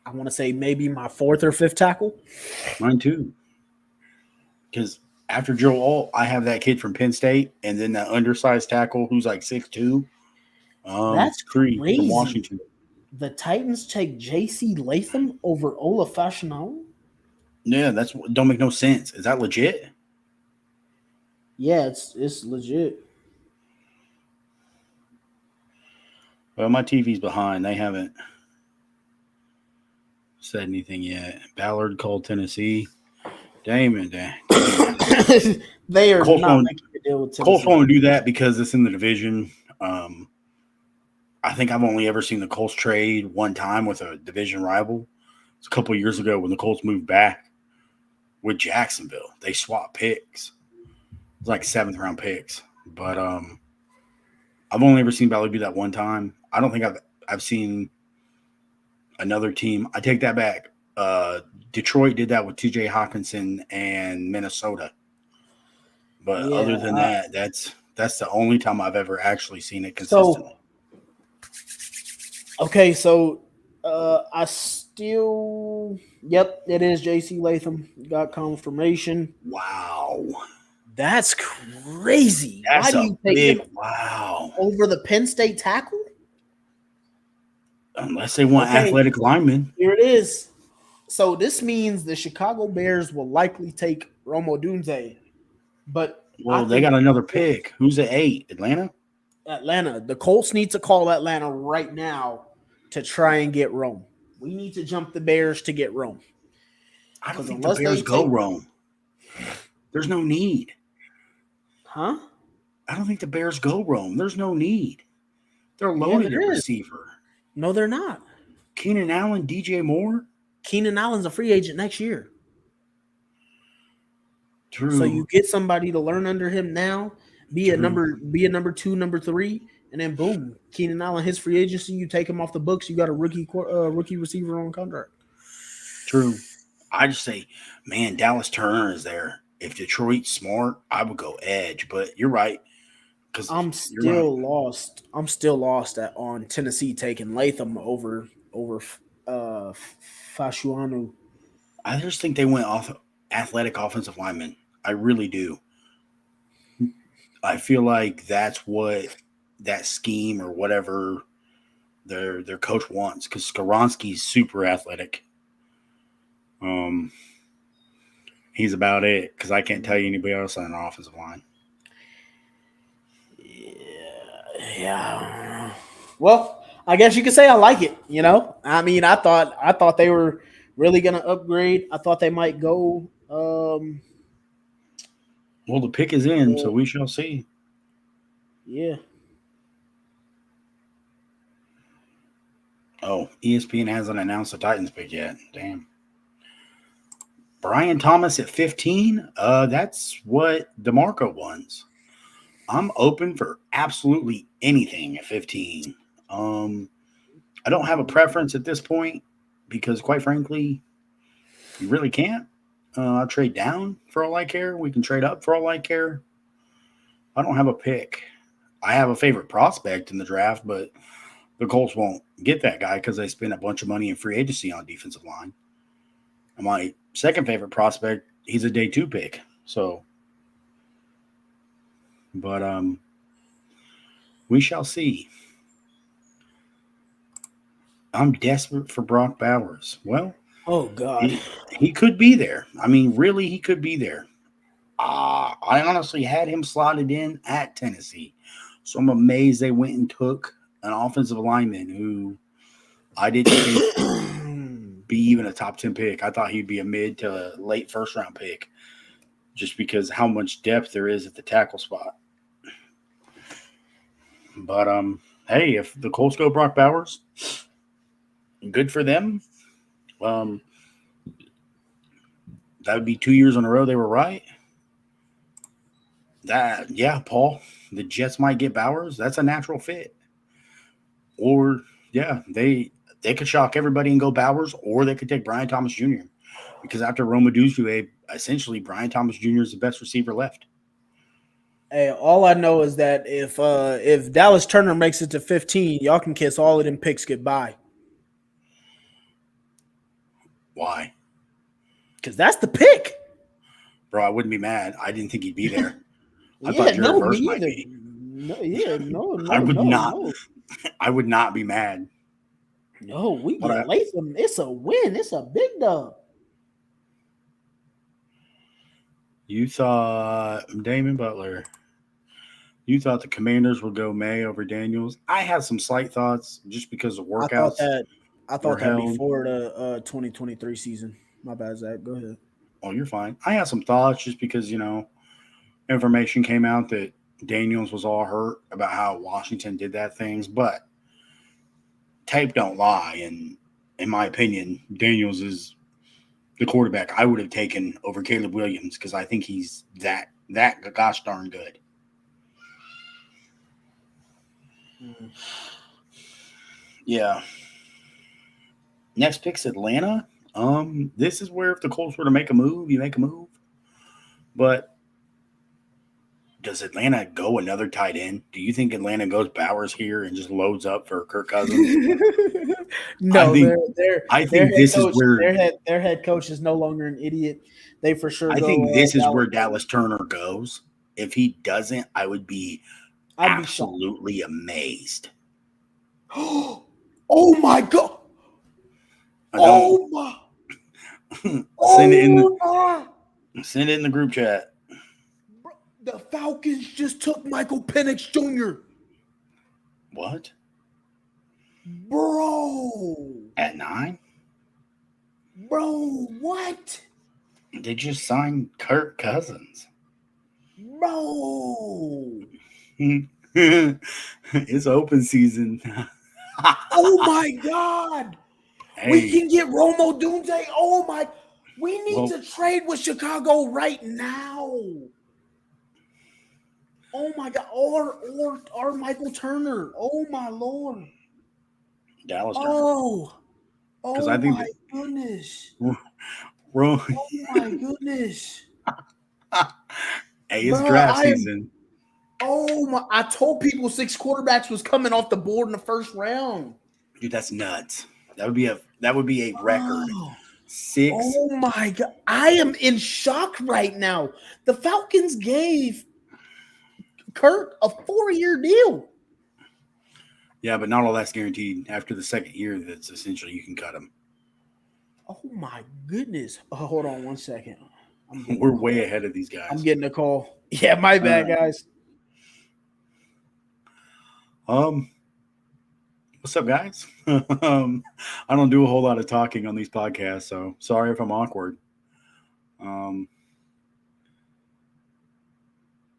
I want to say maybe my 4th or 5th tackle. Mine too. Because after Joe Alt, I have that kid from Penn State, and then that undersized tackle who's like 6'2". That's Creed crazy. from Washington. The Titans take J.C. Latham over Ola Fashanu? Yeah, that's don't make no sense. Is that legit? Yeah, it's legit. Well, my TV's behind. They haven't said anything yet. Ballard called Tennessee. Damon. They are Colts not making a deal with Tennessee. Colts won't do that because it's in the division. I think I've only ever seen the Colts trade one time with a division rival. It's a couple of years ago when the Colts moved back with Jacksonville. They swapped picks. It's like 7th-round picks. But I've only ever seen Ballard do that one time. I don't think I've seen another team. I take that back. Detroit did that with T.J. Hawkinson and Minnesota. But other than that, that's the only time I've ever actually seen it consistently. So I still – yep, it is J.C. Latham. Got confirmation. Wow. That's crazy. That's Why do you take him over the Penn State tackle? Unless they want athletic linemen. Here it is. So this means the Chicago Bears will likely take Rome Odunze. But they got another pick. Who's at 8? Atlanta? Atlanta. The Colts need to call Atlanta right now to try and get Rome. We need to jump the Bears to get Rome. I don't think the Bears go Rome. There's no need. Huh? I don't think the Bears go Rome. There's no need. They're loaded at receiver. No, they're not. Keenan Allen, DJ Moore. Keenan Allen's a free agent next year. True. So you get somebody to learn under him now, be a number 2, number 3, and then boom, Keenan Allen, his free agency, you take him off the books, you got a rookie receiver on contract. True. I just say, man, Dallas Turner is there. If Detroit's smart, I would go edge. But you're right. I'm still lost. I'm still lost on Tennessee taking Latham over Fashuanu. I just think they went off athletic offensive linemen. I really do. I feel like that's what that scheme or whatever their coach wants, because Skoronski's super athletic. He's about it, because I can't tell you anybody else on an offensive line. Yeah. Well, I guess you could say I like it. You know, I mean, I thought they were really going to upgrade. I thought they might go. Well, the pick is in, so we shall see. Yeah. Oh, ESPN hasn't announced the Titans pick yet. Damn. Brian Thomas at 15. That's what DeMarco wants. I'm open for absolutely anything at 15. I don't have a preference at this point because, quite frankly, you really can't. I'll trade down for all I care. We can trade up for all I care. I don't have a pick. I have a favorite prospect in the draft, but the Colts won't get that guy because they spend a bunch of money in free agency on defensive line. And my second favorite prospect, he's a day 2 pick. So, but we shall see. I'm desperate for Brock Bowers. Well, oh God, he could be there. I mean, really, he could be there. I honestly had him slotted in at Tennessee, so I'm amazed they went and took an offensive lineman who I didn't think be even a top 10 pick. I thought he'd be a mid to late first round pick just because how much depth there is at the tackle spot. But, hey, if the Colts go Brock Bowers, good for them. That would be 2 years in a row they were right. Paul, the Jets might get Bowers. That's a natural fit. Or, they could shock everybody and go Bowers, or they could take Brian Thomas Jr. Because after Roma Duzue, essentially Brian Thomas Jr. is the best receiver left. Hey, all I know is that if Dallas Turner makes it to 15, y'all can kiss all of them picks goodbye. Why? Because that's the pick. Bro, I wouldn't be mad. I didn't think he'd be there. I Yeah, thought Jared no, Verse me might either. be. No, I would not. No. I would not be mad. No, we But get Latham. It's a win. It's a big dub. You thought Damon Butler. You thought the Commanders would go May over Daniels. I had some slight thoughts just because of workouts. I thought that held. before the 2023 season. My bad, Zach. Go ahead. Oh, you're fine. I had some thoughts just because, information came out that Daniels was all hurt about how Washington did that things, but tape don't lie. And in my opinion, Daniels is the quarterback I would have taken over Caleb Williams because I think he's that gosh darn good. Yeah. Next pick's Atlanta. This is where if the Colts were to make a move, you make a move. But does Atlanta go another tight end? Do you think Atlanta goes Bowers here and just loads up for Kirk Cousins? No, I think this is where their head coach is no longer an idiot. They for sure. I think this is where Dallas Turner goes. If he doesn't, I would be absolutely amazed. Oh my God! Oh my! Send it in the group chat. The Falcons just took Michael Penix Jr. What? Bro. At 9? Bro, what? They just signed Kirk Cousins. Bro. It's open season. Oh my God. Hey. We can get Romo Dunze. Oh my. We need to trade with Chicago right now. Oh my God. Or Michael Turner. Oh my Lord. Dallas Turner. Oh I think my goodness. Oh my goodness. Hey, it's draft season. Oh my! I told people 6 quarterbacks was coming off the board in the first round. Dude, that's nuts. That would be a record. 6. Oh my God! I am in shock right now. The Falcons gave Kirk a 4-year deal. Yeah, but not all that's guaranteed. After the second year, that's essentially you can cut him. Oh my goodness! Hold on 1 second. We're way ahead of these guys. I'm getting a call. Yeah, my bad, guys. What's up, guys? I don't do a whole lot of talking on these podcasts, so sorry if I'm awkward.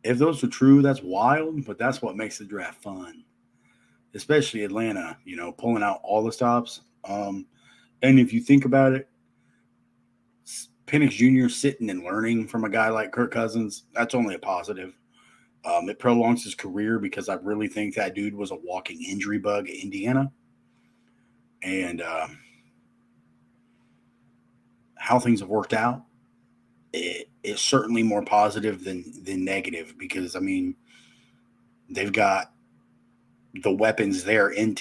If those are true, that's wild, but that's what makes the draft fun. Especially Atlanta, pulling out all the stops. And if you think about it, Penix Jr. sitting and learning from a guy like Kirk Cousins, that's only a positive. It prolongs his career because I really think that dude was a walking injury bug at Indiana. And how things have worked out, it's certainly more positive than negative because, they've got the weapons there in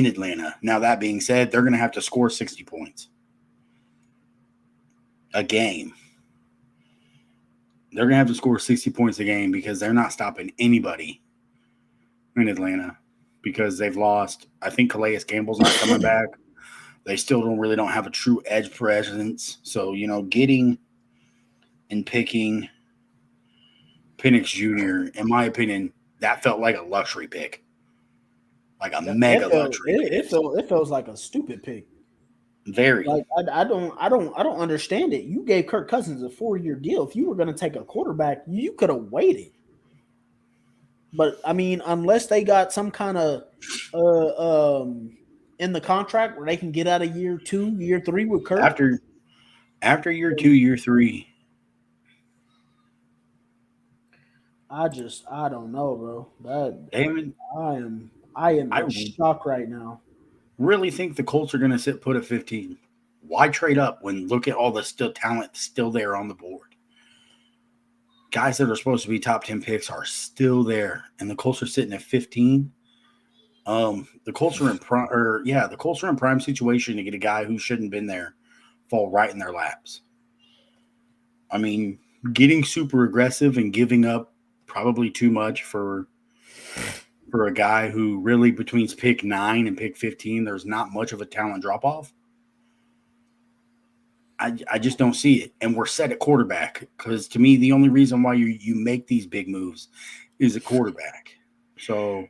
Atlanta. Now, that being said, they're going to have to score 60 points a game. They're going to have to score 60 points a game because they're not stopping anybody in Atlanta because they've lost. I think Calais Campbell's not coming back. They still don't have a true edge presence. So, getting and picking Penix Jr., in my opinion, that felt like a luxury pick. Like a mega luxury pick. It feels like a stupid pick. Very. Like I don't understand it. You gave Kirk Cousins a 4-year deal. If you were going to take a quarterback, you could have waited. But I mean, unless they got some kind of in the contract where they can get out of year 2, year 3 with Kirk. After year 2, year 3. I don't know, bro. Damon, I am in shock right now. Really think the Colts are going to sit put at 15. Why trade up when look at all the talent still there on the board? Guys that are supposed to be top 10 picks are still there, and the Colts are sitting at 15. The Colts are in the Colts are in prime situation to get a guy who shouldn't have been there fall right in their laps. I mean, getting super aggressive and giving up probably too much for a guy who really between pick 9 and pick 15, there's not much of a talent drop-off. I just don't see it. And we're set at quarterback because, to me, the only reason why you make these big moves is a quarterback. So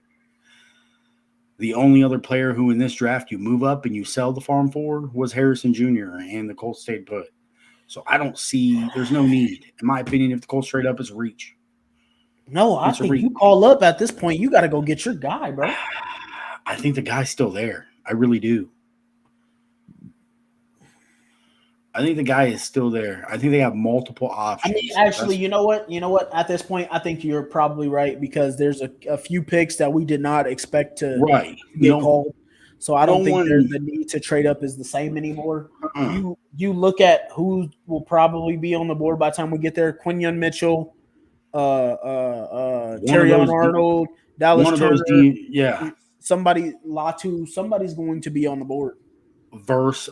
the only other player who in this draft you move up and you sell the farm for was Harrison Jr. and the Colts stayed put. So I don't see – there's no need. In my opinion, if the Colts trade up, it's a reach. No, I think you call up at this point. You got to go get your guy, bro. I think the guy's still there. I really do. I think the guy is still there. I think they have multiple options. I mean, actually, you know what? At this point, I think you're probably right because there's a few picks that we did not expect to get called. So I don't think the need to trade up is the same anymore. You look at who will probably be on the board by the time we get there: Quinyon Mitchell, Terrion Arnold, Dallas Turner, somebody Latu. Somebody's going to be on the board.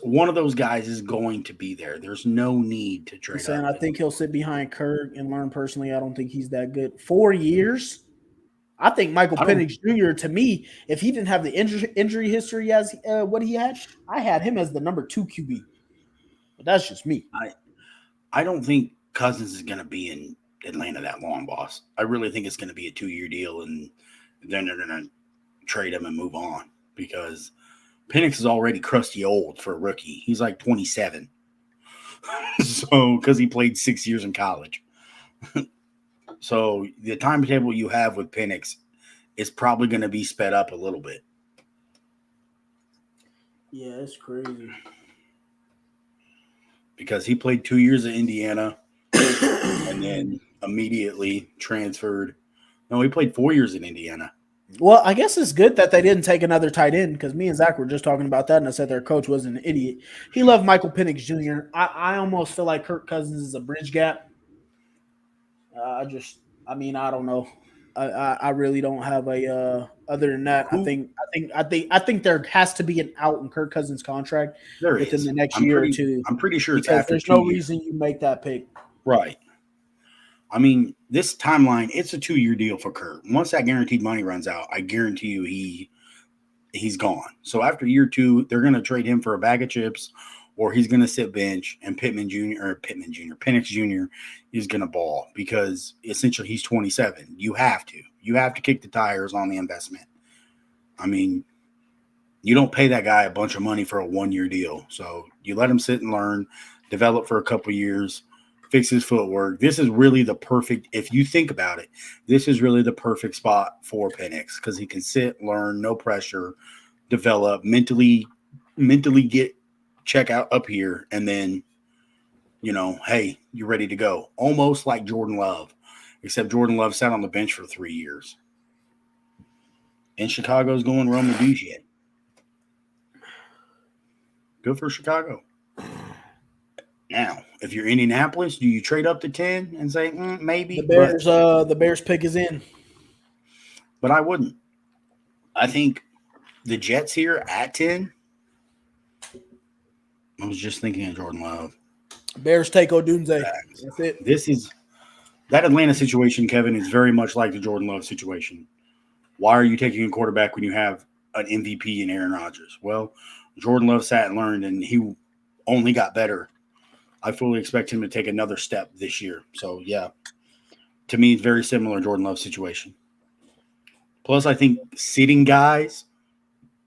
One of those guys is going to be there. There's no need to trade. I think he'll sit behind Kirk and learn personally. I don't think he's that good. 4 years. I think Michael Penix Jr. to me, if he didn't have the injury history as what he had, I had him as the number 2 QB. But that's just me. I don't think Cousins is going to be in Atlanta that long, boss. I really think it's going to be a 2-year deal, and then they're going to trade him and move on because Penix is already crusty old for a rookie. He's like 27. So, because he played 6 years in college. So, the timetable you have with Penix is probably going to be sped up a little bit. Yeah, it's crazy. Because he played 2 years at Indiana and then immediately transferred. No, he played 4 years in Indiana. Well, I guess it's good that they didn't take another tight end because me and Zach were just talking about that, and I said their coach was an idiot. He loved Michael Penix Jr. I almost feel like Kirk Cousins is a bridge gap. I don't know. I really don't have a other than that. I think there has to be an out in Kirk Cousins' contract within the next year or two. I'm pretty sure it's because after. There's no reason you make that pick. Right. I mean, this timeline, it's a 2-year deal for Kirk. Once that guaranteed money runs out, I guarantee you he's gone. So after year 2, they're going to trade him for a bag of chips, or he's going to sit bench, and Penix Jr. is going to ball because essentially he's 27. You have to kick the tires on the investment. I mean, you don't pay that guy a bunch of money for a 1-year deal. So you let him sit and learn, develop for a couple years, fix his footwork. This is really the perfect, if you think about it, this is really the perfect spot for Penix because he can sit, learn, no pressure, develop, mentally check out up here, and then, hey, you're ready to go. Almost like Jordan Love, except Jordan Love sat on the bench for 3 years. And Chicago's going Roman Busiet. Good for Chicago. Now, if you're Indianapolis, do you trade up to 10 and say maybe? The Bears pick is in. But I wouldn't. I think the Jets here at 10. I was just thinking of Jordan Love. Bears take Odunze. That's it. That Atlanta situation, Kevin, is very much like the Jordan Love situation. Why are you taking a quarterback when you have an MVP in Aaron Rodgers? Well, Jordan Love sat and learned, and he only got better. I fully expect him to take another step this year. So, yeah, to me, it's very similar to Jordan Love's situation. Plus, I think sitting guys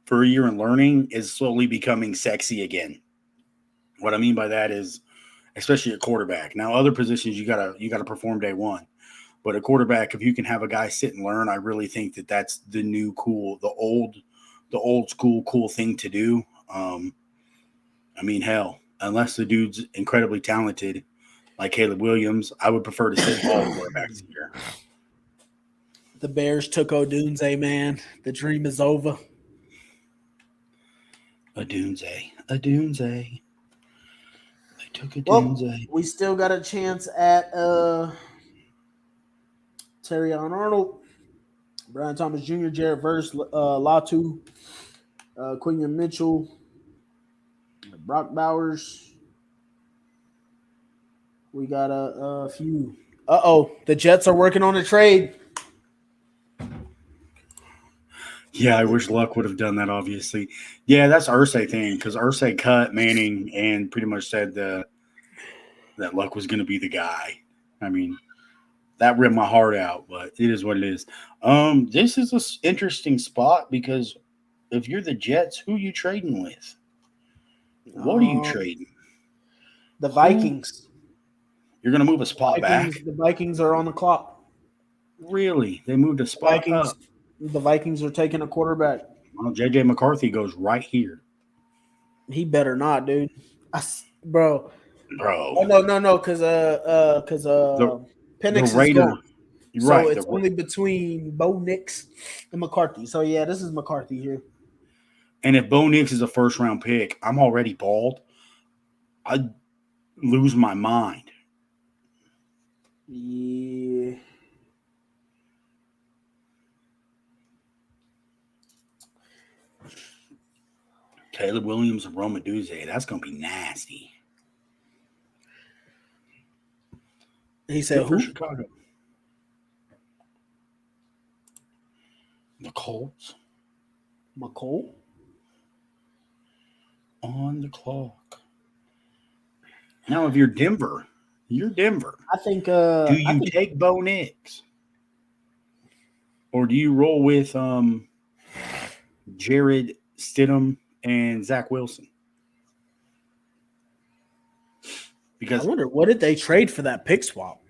for a year and learning is slowly becoming sexy again. What I mean by that is, especially at quarterback. Now, other positions you gotta perform day one, but a quarterback, if you can have a guy sit and learn, I really think that's the new cool, the old school cool thing to do. I mean, hell, unless the dude's incredibly talented, like Caleb Williams, I would prefer to sit all quarterbacks here. The Bears took Odunze, man. The dream is over. Odunze. They took Odunze. Well, we still got a chance at Terrion Arnold, Brian Thomas Jr., Jared Verse, Latu, Quinion Mitchell, Brock Bowers. We got a few. The Jets are working on a trade. Yeah, I wish Luck would have done that, obviously. Yeah, that's Irsay thing, because Irsay cut Manning and pretty much said that Luck was going to be the guy. I mean, that ripped my heart out, but it is what it is. This is an interesting spot because if you're the Jets, who are you trading with? What are you trading? The Vikings. You're going to move a spot back? The Vikings are on the clock. Really? They moved a spot up. The Vikings are taking a quarterback. Well, J.J. McCarthy goes right here. He better not, dude. Bro. Oh, no, because Penix is gone. You're so right. It's only between Bo Nix and McCarthy. So, yeah, this is McCarthy here. And if Bo Nix is a first-round pick, I'm already bald. I'd lose my mind. Yeah. Caleb Williams and Rome Odunze. That's going to be nasty. He said who? Chicago. The Colts. McCole? On the clock. Now, if you're Denver, I think. Do you take Bo Nix? Or do you roll with Jared Stidham and Zach Wilson? Because I wonder, what did they trade for that pick swap?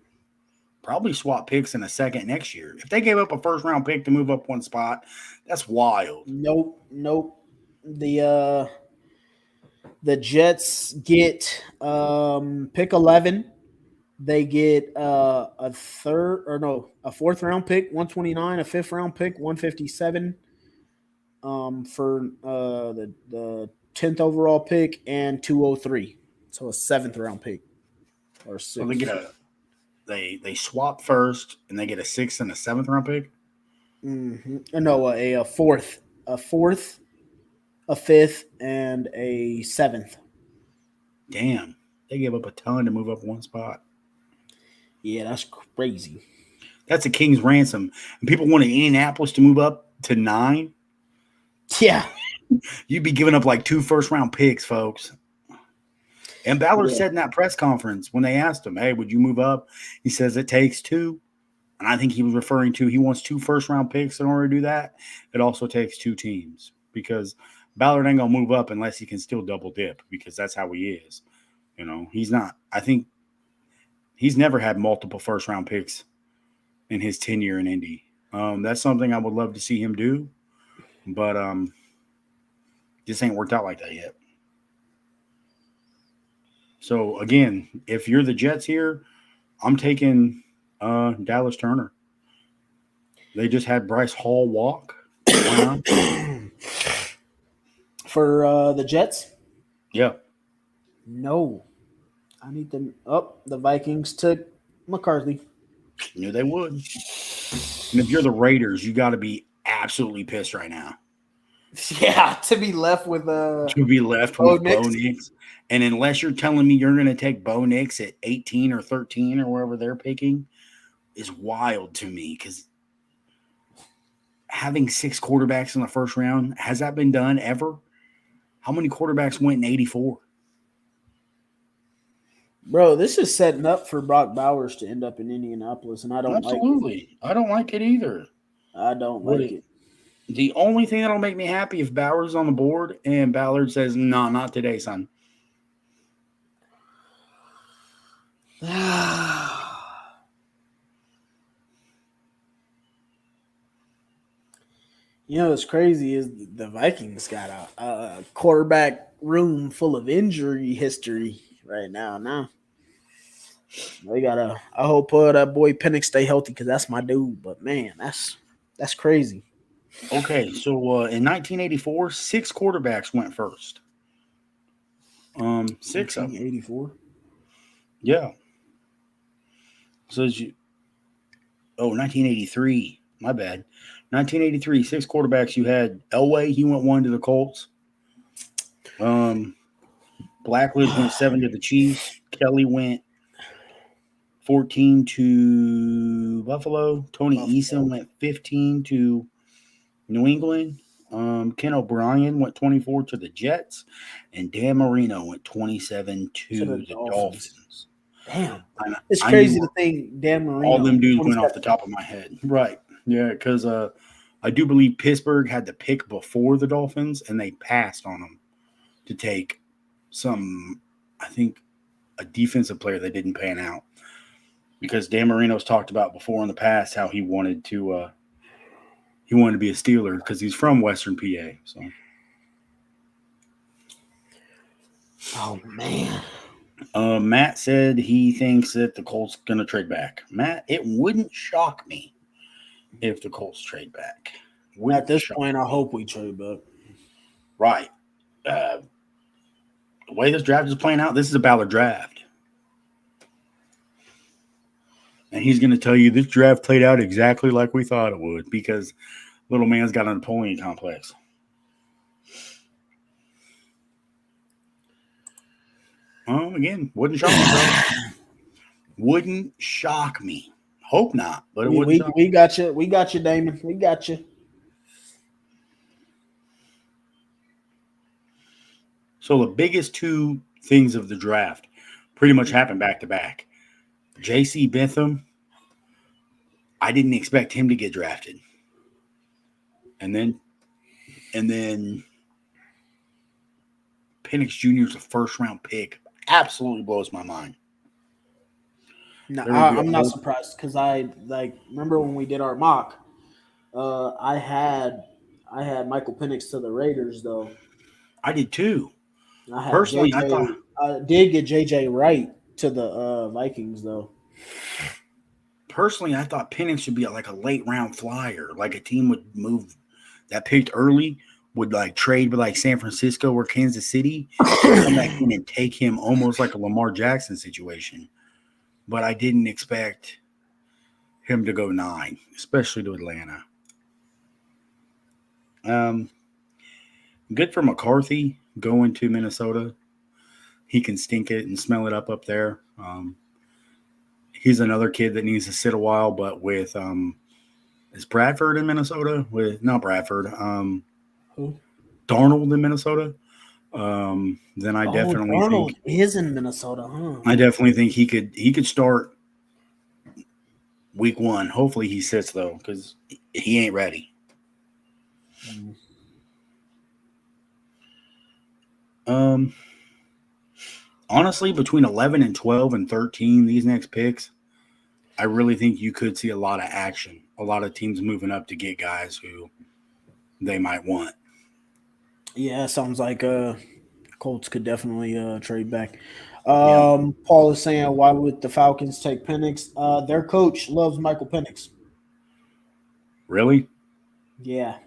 Probably swap picks in a second next year. If they gave up a first-round pick to move up one spot, that's wild. Nope. The Jets get pick 11. They get a fourth-round pick, 129, a fifth-round pick, 157 for the 10th overall pick, and 203. So a seventh-round pick or sixth. So they get they swap first, and they get a sixth and a seventh-round pick? Mm-hmm. No, a fourth, a fifth, and a seventh. Damn. They gave up a ton to move up one spot. Yeah, that's crazy. That's a king's ransom. And people wanted Indianapolis to move up to 9. Yeah. You'd be giving up like 2 first-round picks, folks. And Ballard said in that press conference when they asked him, hey, would you move up? He says it takes 2. And I think he was referring to he wants 2 first-round picks in order to do that. It also takes 2 teams because Ballard ain't going to move up unless he can still double dip because that's how he is. You know, he's not – I think he's never had multiple first-round picks in his tenure in Indy. That's something I would love to see him do, but just ain't worked out like that yet. So, again, if you're the Jets here, I'm taking Dallas Turner. They just had Bryce Hall walk. For the Jets? Yeah. No. I need them up. The Vikings took McCarthy. Knew they would. And if you're the Raiders, you got to be absolutely pissed right now. Yeah, to be left with Bo Nix. And unless you're telling me you're going to take Bo Nix at 18 or 13 or wherever they're picking is wild to me because having 6 quarterbacks in the first round, has that been done ever? How many quarterbacks went in 84? Bro, this is setting up for Brock Bowers to end up in Indianapolis, and I don't like it. I don't like it either. I don't like it. The only thing that'll make me happy if Bowers is on the board and Ballard says, no, not today, son. You know what's crazy is the Vikings got a quarterback room full of injury history right now. Now they gotta. I hope that boy Penix stay healthy because that's my dude. But man, that's crazy. Okay, so in 1984, 6 quarterbacks went first. 6 of them. 1984. Yeah. So 1983. My bad. 1983, 6 quarterbacks. You had Elway. He went 1 to the Colts. Blackledge went 7 to the Chiefs. Kelly went 14 to Buffalo. Tony Eason went 15 to New England. Ken O'Brien went 24 to the Jets. And Dan Marino went 27 to the Dolphins. Damn. It's crazy to think Dan Marino. All them dudes went off the top of my head. Right. Yeah, because I do believe Pittsburgh had the pick before the Dolphins, and they passed on them to take I think, a defensive player that didn't pan out. Because Dan Marino's talked about before in the past how he wanted to be a Steeler because he's from Western PA. So. Oh man. Matt said he thinks that the Colts going to trade back. Matt, it wouldn't shock me if the Colts trade back. At this point, I hope we trade back. Right. The way this draft is playing out, this is a Ballard draft. And he's going to tell you this draft played out exactly like we thought it would because little man's got a Napoleon complex. Again, wouldn't shock me, bro. Wouldn't shock me. Hope not, but it wouldn't shock me. We got you. We got you, Damon. We got you. So the biggest 2 things of the draft pretty much happened back to back. J.C. Bentham, I didn't expect him to get drafted. And then Penix Jr. is a first-round pick. Absolutely blows my mind. No, I'm not surprised because I remember when we did our mock. I had Michael Penix to the Raiders though. I did too. Personally, I did get JJ Wright to the Vikings though. Personally, I thought Penix should be like a late round flyer. Like a team would move that picked early, would like trade with like San Francisco or Kansas City, come back in and take him almost like a Lamar Jackson situation. But I didn't expect him to go 9, especially to Atlanta. Good for McCarthy going to Minnesota. He can stink it and smell it up there. He's another kid that needs to sit a while, but with is Bradford in Minnesota? Not Bradford. Who? Darnold in Minnesota. Then I definitely Darnold think is in Minnesota, huh? I definitely think he could start week 1. Hopefully he sits though, because he ain't ready. Honestly, between 11 and 12 and 13, these next picks, I really think you could see a lot of action. A lot of teams moving up to get guys who they might want. Yeah, sounds like Colts could definitely trade back. Paul is saying, why would the Falcons take Penix? Their coach loves Michael Penix. Really? Yeah.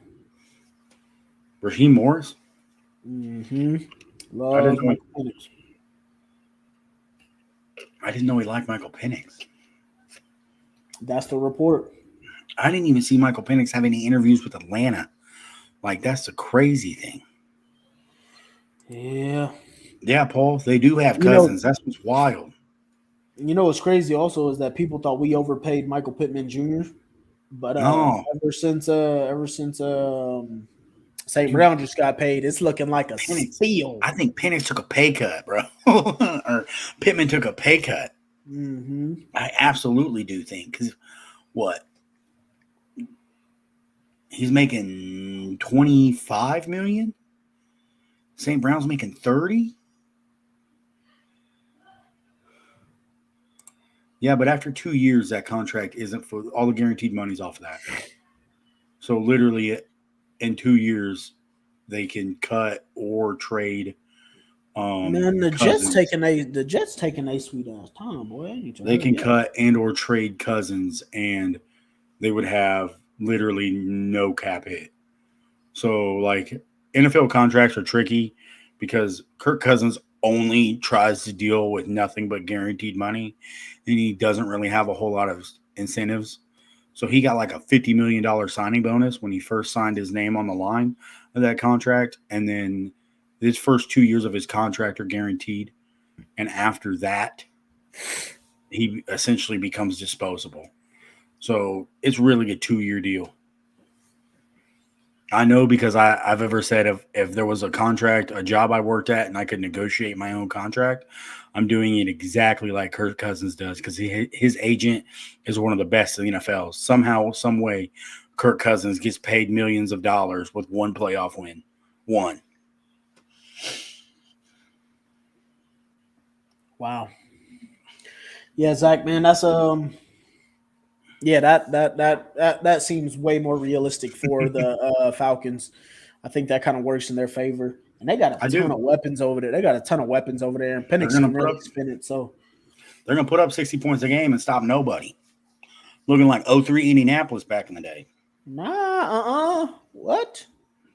Raheem Morris? Mm-hmm. Loves Michael Penix. I didn't know he liked Michael Penix. That's the report. I didn't even see Michael Penix have any interviews with Atlanta. Like, that's the crazy thing. Yeah. Yeah, Paul, they do have cousins. That's what's wild. You know what's crazy also is that people thought we overpaid Michael Pittman Jr. But ever since St. Brown just got paid, it's looking like a steal. I think Penix took a pay cut, bro. Or Pittman took a pay cut. Mm-hmm. I absolutely do think. Because what? He's making $25 million? St. Brown's making 30? Yeah, but after 2 years, that contract isn't for all the guaranteed money's off of that. So literally, in 2 years, they can cut or trade. Man, the Cousins. Jets taking a sweet ass time, boy. They can cut and or trade Cousins, and they would have literally no cap hit. So, like, NFL contracts are tricky because Kirk Cousins only tries to deal with nothing but guaranteed money, and he doesn't really have a whole lot of incentives. So he got like a $50 million signing bonus when he first signed his name on the line of that contract, and then his first 2 years of his contract are guaranteed, and after that, he essentially becomes disposable. So it's really a 2-year deal. I know because I've ever said if there was a contract, a job I worked at, and I could negotiate my own contract, I'm doing it exactly like Kirk Cousins does because his agent is one of the best in the NFL. Somehow, some way, Kirk Cousins gets paid millions of dollars with one playoff win. One. Wow. Yeah, Zach, man, that's yeah, that seems way more realistic for the Falcons. I think that kind of works in their favor. And they got a ton of weapons over there. And Penix can really spin it. So they're going to put up 60 points a game and stop nobody. Looking like 0-3 Indianapolis back in the day. What?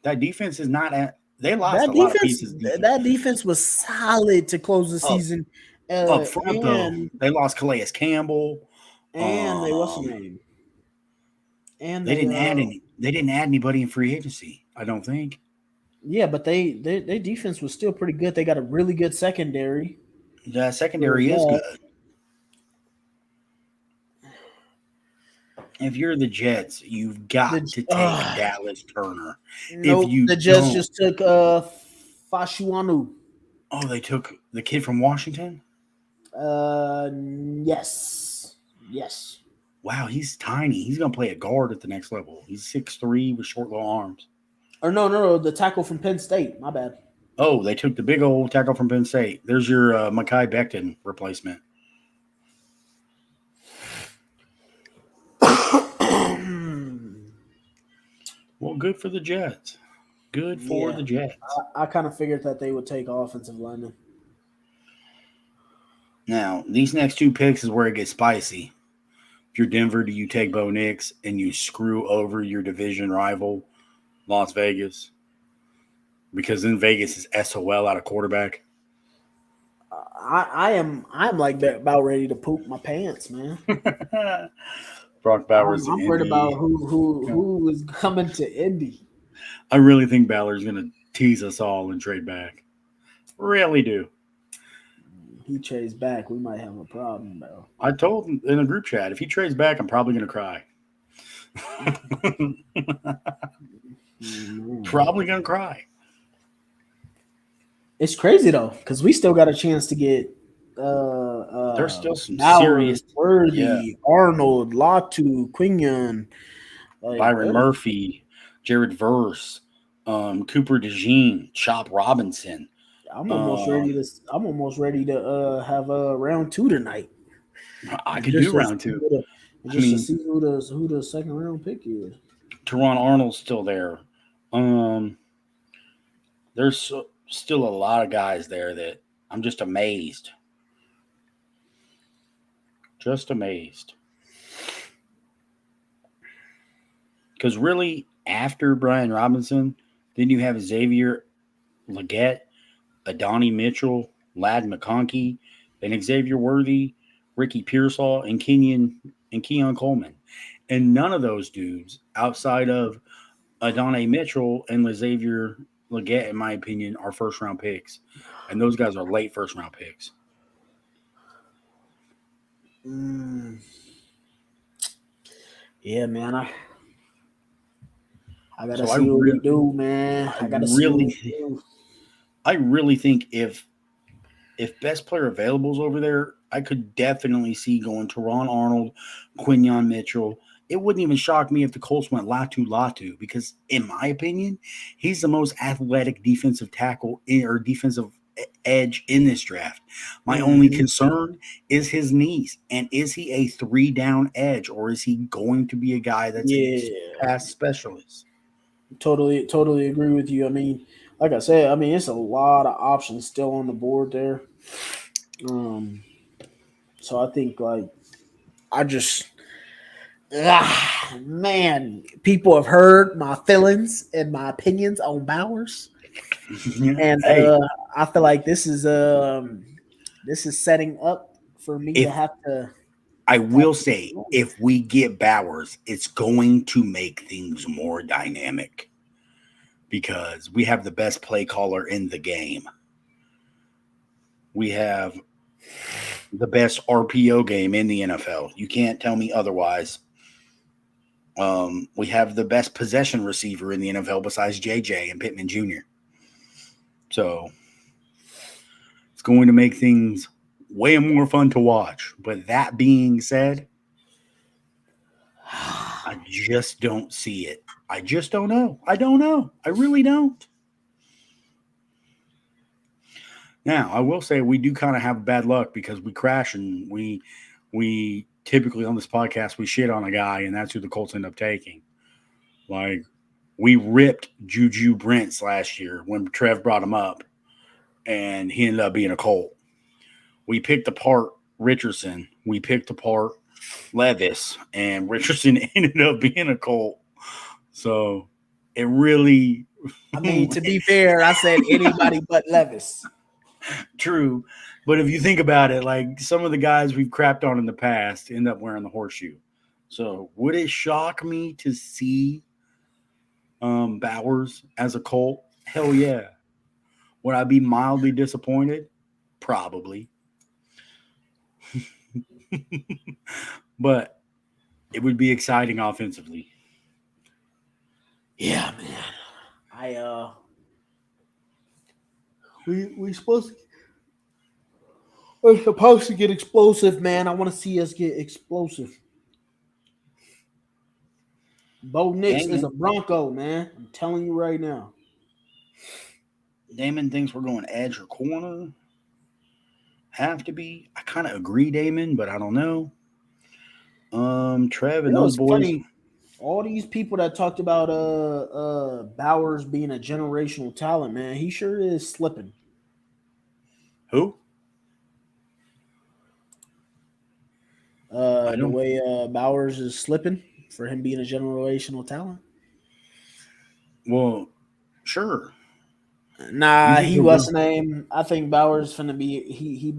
That defense is not at – they lost a lot of pieces. That defense was solid to close the season. Up front, though, they lost Calais Campbell. And what's the name? And they didn't add any. They didn't add anybody in free agency, I don't think. Yeah, but their defense was still pretty good. They got a really good secondary. The secondary is good. If you're the Jets, you've got to take Dallas Turner. Nope, if you the Jets just took Fashuanu. Oh, they took the kid from Washington? Yes. Wow, he's tiny. He's going to play a guard at the next level. He's 6'3" with short little arms. Or no, the tackle from Penn State. My bad. Oh, they took the big old tackle from Penn State. There's your Mekhi Becton replacement. Well, good for the Jets. Good for the Jets. I kind of figured that they would take offensive linemen. Now, these next two picks is where it gets spicy. If you're Denver, do you take Bo Nix and you screw over your division rival, Las Vegas? Because then Vegas is SOL out of quarterback. I'm like that about ready to poop my pants, man. Brock Bowers. I'm worried about who is coming to Indy. I really think Ballard's going to tease us all and trade back. Really do. He trades back, we might have a problem, though. I told him in a group chat, if he trades back, I'm probably going to cry. Probably going to cry. It's crazy, though, because we still got a chance to get there's still some Bowers, serious Worthy, Arnold, Latu, Quinion, Byron Murphy, Jared Verse, Cooper DeJean, Chop Robinson. I'm almost ready to have a round 2 tonight. I could do round 2. To see who the second round pick is. Teron Arnold's still there. There's still a lot of guys there that I'm just amazed. Just amazed. Because really, after Brian Robinson, then you have Xavier Legette, Adonai Mitchell, Ladd McConkey, and Xavier Worthy, Ricky Pearsall, and Keon Coleman. And none of those dudes, outside of Adonai Mitchell and Xavier Legette, in my opinion, are first-round picks. And those guys are late first-round picks. Yeah, man. I gotta see what we do, man. I really think if best player available is over there, I could definitely see going Teron Arnold, Quinion Mitchell. It wouldn't even shock me if the Colts went Latu because, in my opinion, he's the most athletic defensive tackle or defensive edge in this draft. My only concern is his knees. And is he a 3-down edge, or is he going to be a guy that's a pass specialist? Totally agree with you. I mean, like I said, I mean, it's a lot of options still on the board there. So I think man, people have heard my feelings and my opinions on Bowers, and I feel like this is setting up for me to have to. I will say, if we get Bowers, it's going to make things more dynamic because we have the best play caller in the game. We have the best RPO game in the NFL. You can't tell me otherwise. We have the best possession receiver in the NFL besides JJ and Pittman Jr. So it's going to make things way more fun to watch. But that being said, I just don't see it. I just don't know. I don't know. I really don't. Now, I will say we do kind of have bad luck because we crash and we typically on this podcast we shit on a guy, and that's who the Colts end up taking. Like, we ripped Juju Brents last year when Trev brought him up, and he ended up being a Colt. We picked apart Richardson. We picked apart Levis, and Richardson ended up being a Colt. So it really – I mean, to be fair, I said anybody but Levis. True. But if you think about it, like some of the guys we've crapped on in the past end up wearing the horseshoe. So would it shock me to see Bowers as a Colt? Hell yeah. Would I be mildly disappointed? Probably. But it would be exciting offensively. Yeah, man. We're supposed to get explosive, man. I want to see us get explosive. Bo Nix is a Bronco, man. I'm telling you right now. Damon thinks we're going edge or corner. Have to be. I kind of agree, Damon, but I don't know. Trev and those boys. Funny. All these people that talked about Bowers being a generational talent, man, he sure is slipping. Who? The way Bowers is slipping for him being a generational talent. Sure. Nah, he was name. I think Bowers finna be. He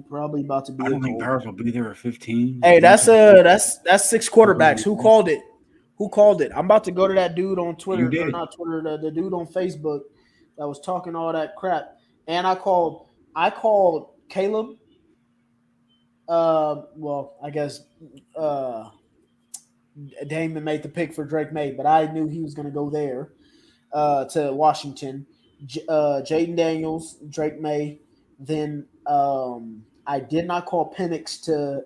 probably about to be. I don't think Bowers will be there at 15. Hey, that's 6 quarterbacks. Who called it? Who called it? I'm about to go to that dude on Twitter. Or not Twitter. The dude on Facebook that was talking all that crap. And I called Caleb. Well, I guess Damon made the pick for Drake May, but I knew he was going to go there to Washington. Jaden Daniels, Drake May. Then I did not call Penix to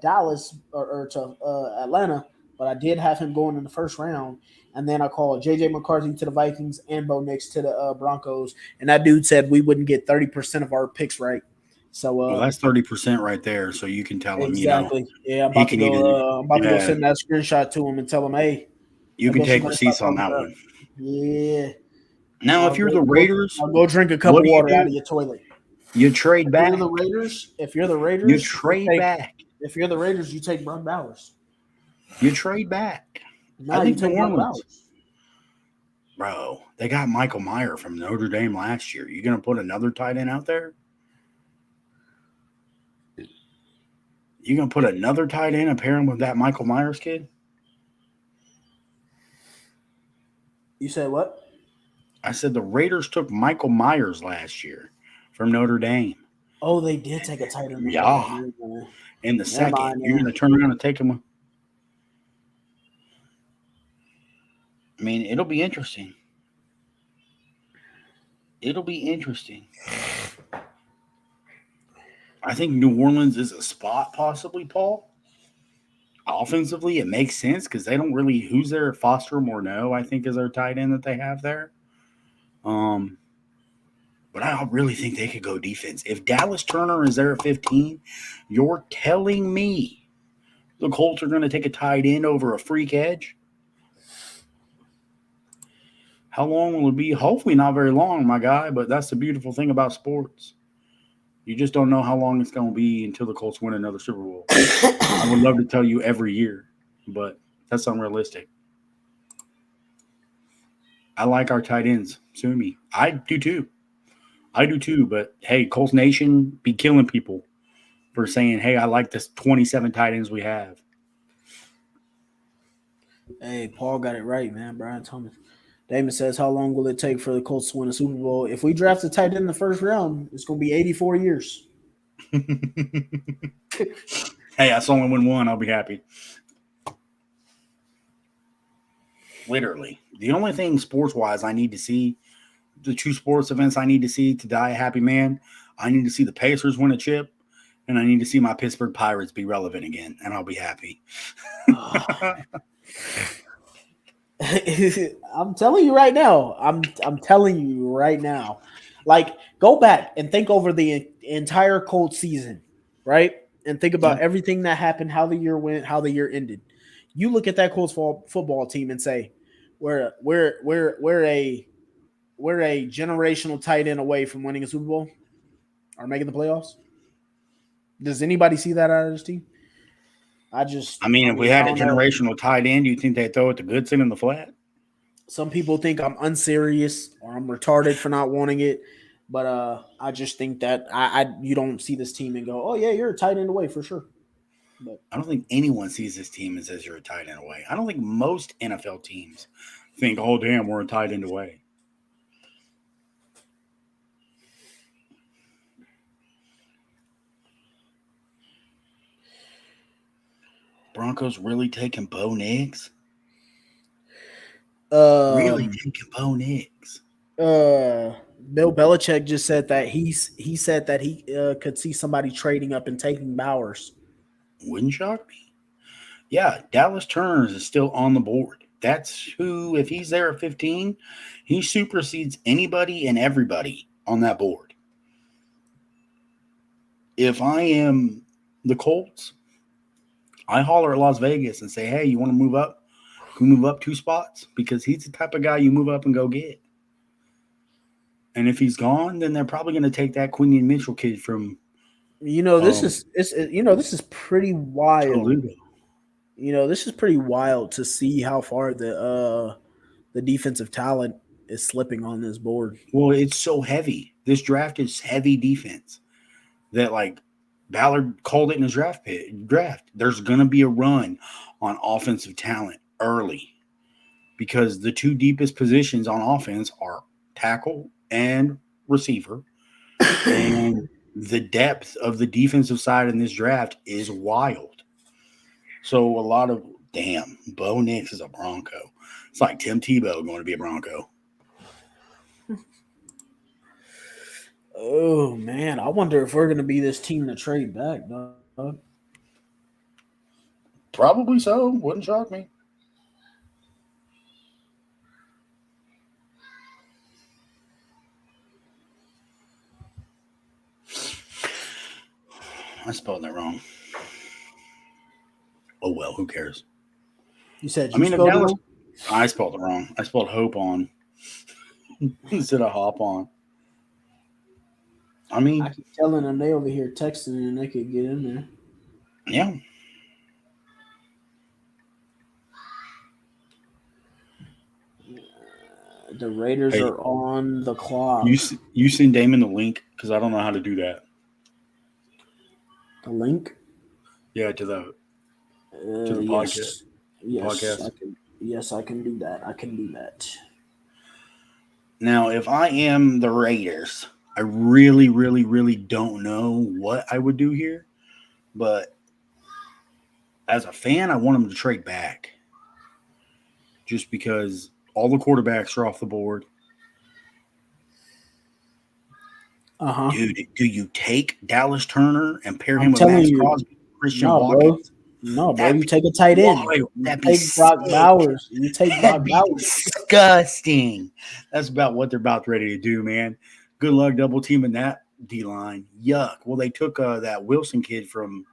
Dallas or to Atlanta, but I did have him going in the first round. And then I called J.J. McCarthy to the Vikings and Bo Nix to the Broncos. And that dude said we wouldn't get 30% of our picks right. So that's 30% right there. So you can tell him, exactly. Yeah, I'm about to go send that screenshot to him and tell him, hey, you can take receipts on that one. Yeah. Now, if you're the Raiders, I'll go drink a cup of water out of your toilet. You trade back. If you're the Raiders, you trade back. If you're the Raiders, you take Brock Bowers. You trade back. I think New Orleans. Bro, they got Michael Mayer from Notre Dame last year. You going to put another tight end out there? You going to put another tight end and pair him with that Michael Myers kid? You said what? I said the Raiders took Michael Myers last year from Notre Dame. Oh, they did take a tight end. Yeah. In the second. You're going to turn around and take him. I mean, it'll be interesting. It'll be interesting. I think New Orleans is a spot possibly, Paul. Offensively, it makes sense because they don't really – who's there? Foster Morneau, I think, is their tight end that they have there. But I really think they could go defense. If Dallas Turner is there at 15, you're telling me the Colts are going to take a tight end over a freak edge? How long will it be? Hopefully not very long, my guy, but that's the beautiful thing about sports. You just don't know how long it's going to be until the Colts win another Super Bowl. I would love to tell you every year, but that's unrealistic. I like our tight ends, sue me. I do too, but hey, Colts Nation be killing people for saying, hey, I like this 27 tight ends we have. Hey, Paul got it right, man. Brian Thomas. Damon says, how long will it take for the Colts to win a Super Bowl? If we draft a tight end in the first round, it's going to be 84 years. Hey, I saw only win one. I'll be happy. Literally. The only thing sports-wise I need to see, the two sports events I need to see to die a happy man, I need to see the Pacers win a chip, and I need to see my Pittsburgh Pirates be relevant again, and I'll be happy. I'm telling you right now. I'm telling you right now. Like, go back and think over the entire Colts season, right? And think about everything that happened, how the year went, how the year ended. You look at that Colts football team and say, we're a generational tight end away from winning a Super Bowl or making the playoffs. Does anybody see that out of this team? If we had a generational tight end, do you think they'd throw it to Goodson in the flat? Some people think I'm unserious or I'm retarded for not wanting it, but I just think that you don't see this team and go, oh yeah, you're a tight end away for sure. But I don't think anyone sees this team and says you're a tight end away. I don't think most NFL teams think, oh damn, we're a tight end away. Broncos really taking Bo Nix? Really taking Bo Nix? Bill Belichick just said that he said that he could see somebody trading up and taking Bowers. Wouldn't shock me. Yeah, Dallas Turner is still on the board. That's who, if he's there at 15, he supersedes anybody and everybody on that board. If I am the Colts, I holler at Las Vegas and say, hey, you want to move up? Can we move up 2 spots? Because he's the type of guy you move up and go get. And if he's gone, then they're probably going to take that Quinion Mitchell kid from this is pretty wild. Toledo. This is pretty wild to see how far the defensive talent is slipping on this board. Well, it's so heavy. This draft is heavy defense that, like, Ballard called it in his draft. There's going to be a run on offensive talent early because the 2 deepest positions on offense are tackle and receiver. And the depth of the defensive side in this draft is wild. So a lot of, Bo Nix is a Bronco. It's like Tim Tebow going to be a Bronco. Oh, man. I wonder if we're going to be this team to trade back, dog. Probably so. Wouldn't shock me. I spelled that wrong. Oh, well, who cares? You said spelled it wrong? I spelled it wrong. I spelled hope on instead of hop on. I keep telling them they over here texting and they could get in there. Yeah. The Raiders are on the clock. You send Damon the link because I don't know how to do that. The link? Yeah, to the podcast. Yes, I can do that. Now, if I am the Raiders, I really, really, really don't know what I would do here. But as a fan, I want them to trade back. Just because all the quarterbacks are off the board. Dude, do you take Dallas Turner and pair him with Max Crosby, Christian Watkins? No, bro. You take a tight end. You take Brock Bowers. You take Brock Bowers. Disgusting. That's about what they're about ready to do, man. Good luck double teaming that D line. Yuck. Well, they took that Wilson kid from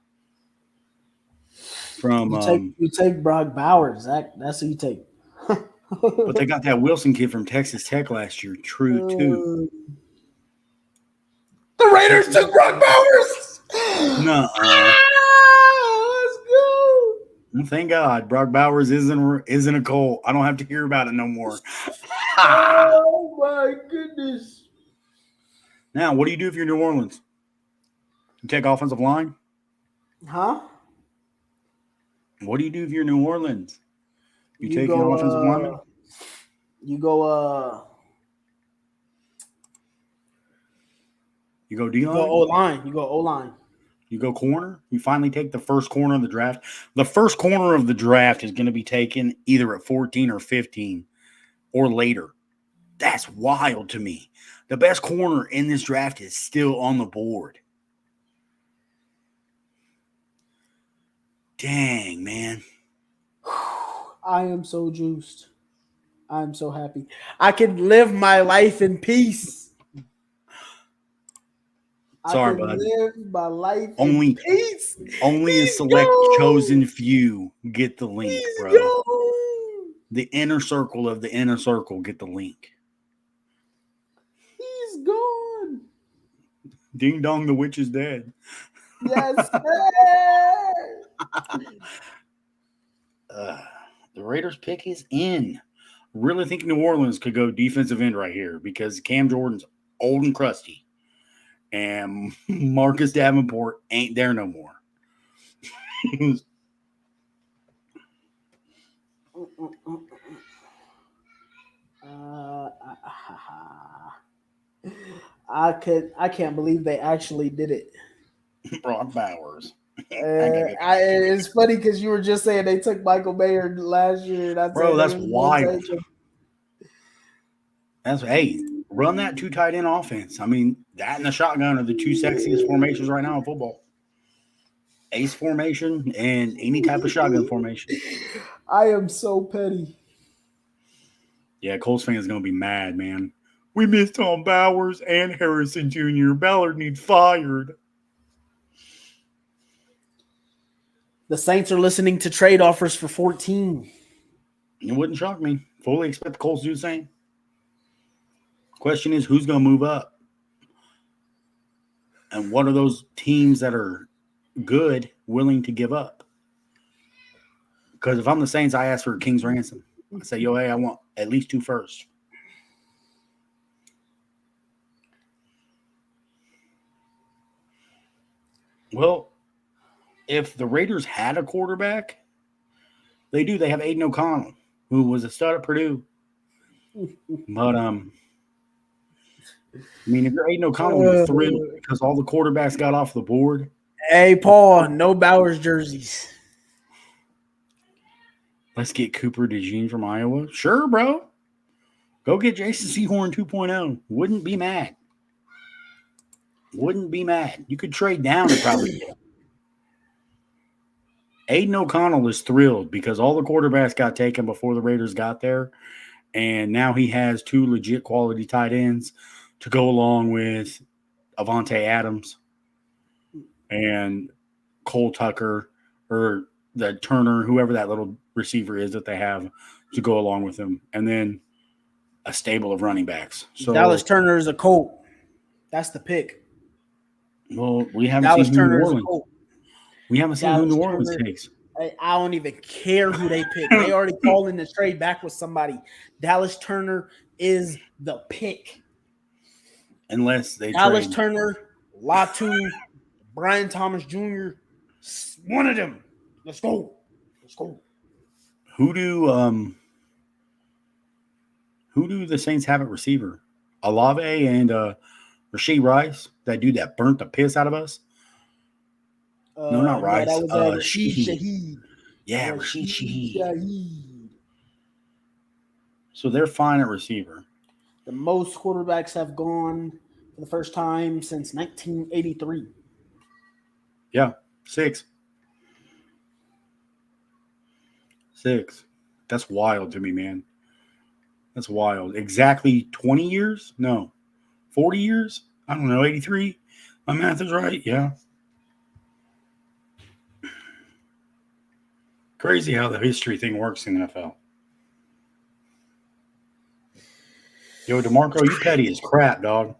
You take Brock Bowers. That's who you take. but they got that Wilson kid from Texas Tech last year. True too. The Raiders took Brock Bowers. No. Let's go. Well, thank God, Brock Bowers isn't a Colt. I don't have to hear about it no more. Oh my goodness! Now, what do you do if you're New Orleans? You take offensive line? Huh? What do you do if you're New Orleans? You take an go, offensive lineman? You go. You go D-line? You go O-line. You go O-line. You go corner? You finally take the first corner of the draft? The first corner of the draft is going to be taken either at 14 or 15 or later. That's wild to me. The best corner in this draft is still on the board. Dang, man. I am so juiced. I'm so happy. I can live my life in peace. Sorry, I can bud. live my life Only- in peace. Only a select go. chosen few get the link, He's bro. gone. The inner circle of the inner circle get the link. He's gone. Ding dong, the witch is dead. Yes, sir. The Raiders pick is in. Really think New Orleans could go defensive end right here because Cam Jordan's old and crusty. And Marcus Davenport ain't there no more. I can't believe they actually did it. Brock Bowers. It's funny because you were just saying they took Michael Mayer last year. Bro, that's wild. Hey, run that two tight end offense. I mean, that and the shotgun are the two sexiest formations right now in football. Ace formation and any type of shotgun formation. I am so petty. Yeah, Colts fans going to be mad, man. We missed on Bowers and Harrison Jr. Ballard needs fired. The Saints are listening to trade offers for 14. It wouldn't shock me. Fully expect the Colts to do the same. Question is, who's going to move up? And what are those teams that are good willing to give up? Because if I'm the Saints, I ask for a king's ransom. I say, hey, I want at least 2 firsts. Well, if the Raiders had a quarterback, they do. They have Aiden O'Connell, who was a stud at Purdue. But, I mean, if you're Aiden O'Connell, you're thrilled because all the quarterbacks got off the board. Hey, Paul, no Bowers jerseys. Let's get Cooper DeJean from Iowa. Sure, bro. Go get Jason Sehorn 2.0. Wouldn't be mad. Wouldn't be mad. You could trade down and probably get him. Aiden O'Connell is thrilled because all the quarterbacks got taken before the Raiders got there. And now he has 2 legit quality tight ends to go along with Avante Adams and Cole Tucker or the Turner, whoever that little receiver is that they have to go along with him. And then a stable of running backs. So Dallas Turner is a Colt. That's the pick. Well, we haven't Dallas seen Turner who is New a Orleans. Colt. We haven't seen Dallas who New Orleans Turner. takes. I don't even care who they pick. They already called in the trade back with somebody. Dallas Turner is the pick. Unless they Dallas trade. Turner, Latu, Brian Thomas Jr. One of them. Let's go. Let's go. Who do the Saints have at receiver? Olave and Rashee Rice, that dude that burnt the piss out of us. No, not Rice. That was Rashid Shaheed. Shaheed. Yeah, Rashid Shaheed. Shaheed. So they're fine at receiver. The most quarterbacks have gone for the first time since 1983. Yeah, 6. That's wild to me, man. That's wild. Exactly 20 years? No. 40 years? I don't know, 83? My math is right, yeah. Crazy how the history thing works in the NFL. Yo, DeMarco, you petty as crap, dog.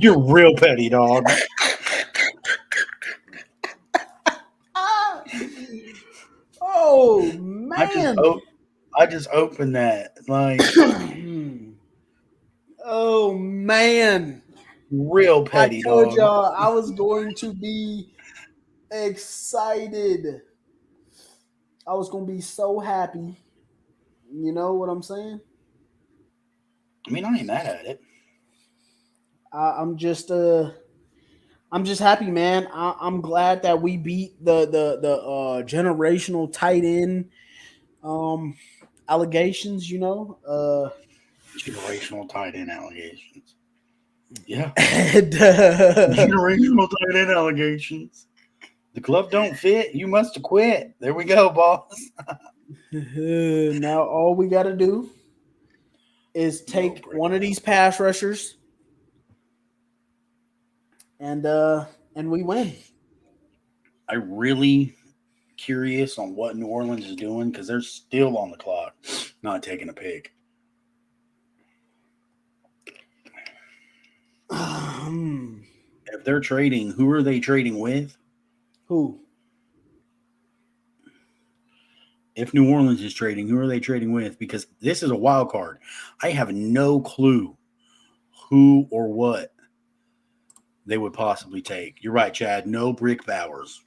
You're real petty, dog. Oh man! I just opened that. Like, oh man! real petty, I told dog. y'all I was going to be excited. I was going to be so happy. You know what I'm saying? I mean, I ain't mad at it. I'm just happy, man. I'm glad that we beat the generational tight end allegations. You know, Generational tight end allegations. Yeah. and, Generational tight end allegations. The glove don't fit. You must have quit. There we go, boss. now all we got to do is take one of these pass rushers and we win. I'm really curious on what New Orleans is doing because they're still on the clock, not taking a pick. If they're trading, who are they trading with? Who? If New Orleans is trading, who are they trading with? Because this is a wild card. I have no clue who or what they would possibly take. You're right, Chad. No Brick Bowers.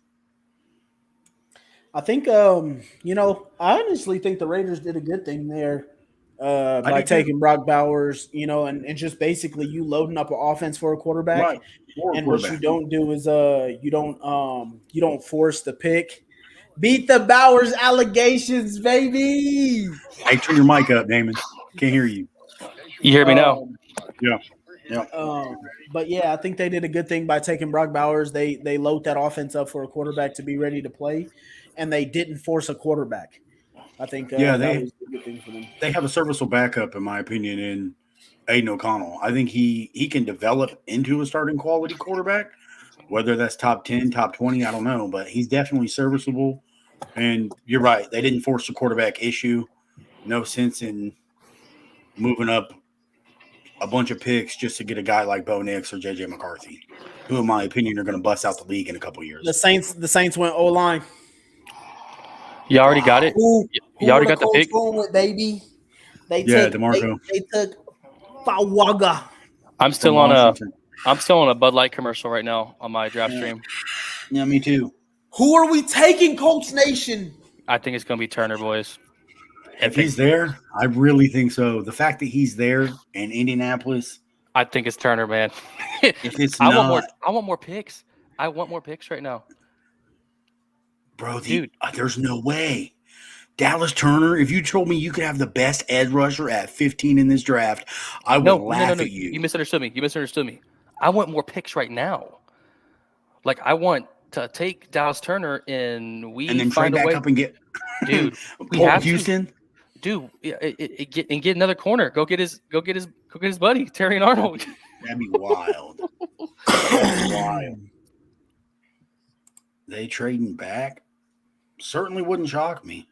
I think, you know, I honestly think the Raiders did a good thing there by taking Brock Bowers, you know, and just basically you loading up an offense for a quarterback. Right. What you don't do is you don't force the pick. Beat the Bowers allegations, baby. Hey, turn your mic up, Damon. Can't hear you. You hear me now? Yeah. But yeah, I think they did a good thing by taking Brock Bowers. They load that offense up for a quarterback to be ready to play, and they didn't force a quarterback. I think that was a good thing for them. They have a serviceable backup, in my opinion, in Aiden O'Connell. I think he can develop into a starting quality quarterback, whether that's top 10, top 20, I don't know, but he's definitely serviceable. And you're right, they didn't force the quarterback issue. No sense in moving up a bunch of picks just to get a guy like Bo Nix or JJ McCarthy, who, in my opinion, are going to bust out the league in a couple of years. The Saints went O-line. You already got it. Who You already got the pick. Going with, baby? DeMarco. They took Fawaga. I'm still on a Bud Light commercial right now on my draft stream. Yeah, me too. Who are we taking, Colts Nation? I think it's going to be Turner, boys. If he's there, I really think so. The fact that he's there in Indianapolis, I think it's Turner, man. if it's I not, want more picks. I want more picks right now, bro. Dude. There's no way. Dallas Turner. If you told me you could have the best edge rusher at 15 in this draft, I would laugh at you. You misunderstood me. I want more picks right now. Like I want to take Dallas Turner and then trade back up and get dude. We Paul have Houston. Dude, get another corner. Go get his buddy Terry Arnold. That'd be wild. Wild. They trading back certainly wouldn't shock me.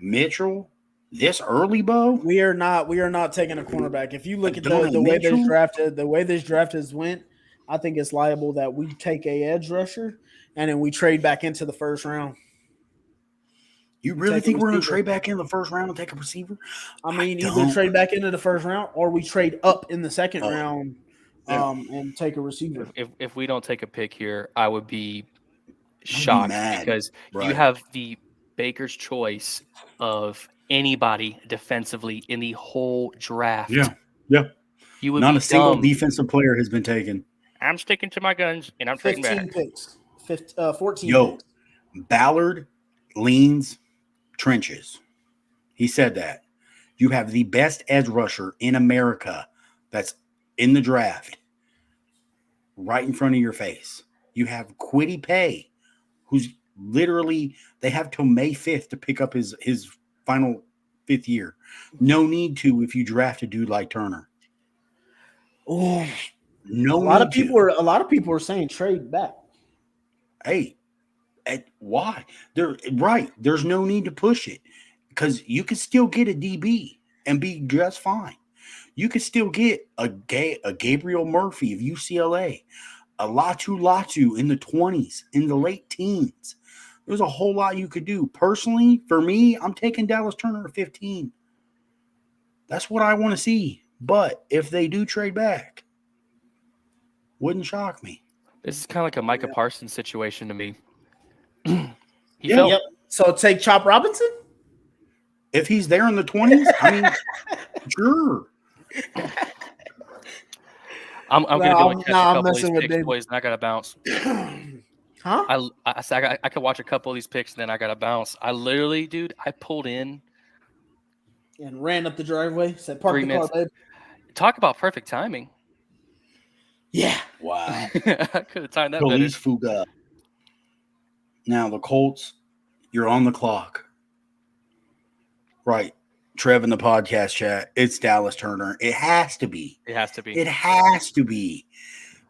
Mitchell, this early, Bo? We are not taking a cornerback. If you look at the way this draft has went, I think it's liable that we take a edge rusher and then we trade back into the first round. You really think we're going to trade back in the first round and take a receiver? I mean, either trade back into the first round or we trade up in the second round and take a receiver. If we don't take a pick here, I would be shocked because you have the Baker's choice of anybody defensively in the whole draft. Yeah. You would not be a single dumb. defensive player has been taken. I'm sticking to my guns and I'm trading back. 14 picks. Ballard leans trenches. He said that. You have the best edge rusher in America that's in the draft right in front of your face. You have Kwity Paye, who's literally, they have till May 5th to pick up his final fifth year. No need to if you draft a dude like Turner. Oh, no. A lot of people are saying trade back. Hey, why? They're right. There's no need to push it because you can still get a DB and be just fine. You could still get a Gabriel Murphy of UCLA, a Latu in the 20s, in the late teens. There's a whole lot you could do. Personally, for me, I'm taking Dallas Turner at 15. That's what I want to see. But if they do trade back, wouldn't shock me. This is kind of like a Micah Parsons situation to me. Yep. So take Chop Robinson? If he's there in the 20s, I mean, sure. I'm gonna go and catch a couple of these picks, boys, and I gotta bounce. Huh? I could watch a couple of these picks, and then I gotta bounce. I literally, dude, I pulled in and ran up the driveway. Said, "Park the car, babe." Talk about perfect timing. Yeah. Wow. I could have timed that Police better. Fuga. Now the Colts, you're on the clock. Right. Trev in the podcast chat. It's Dallas Turner. It has to be. It has to be. It has to be.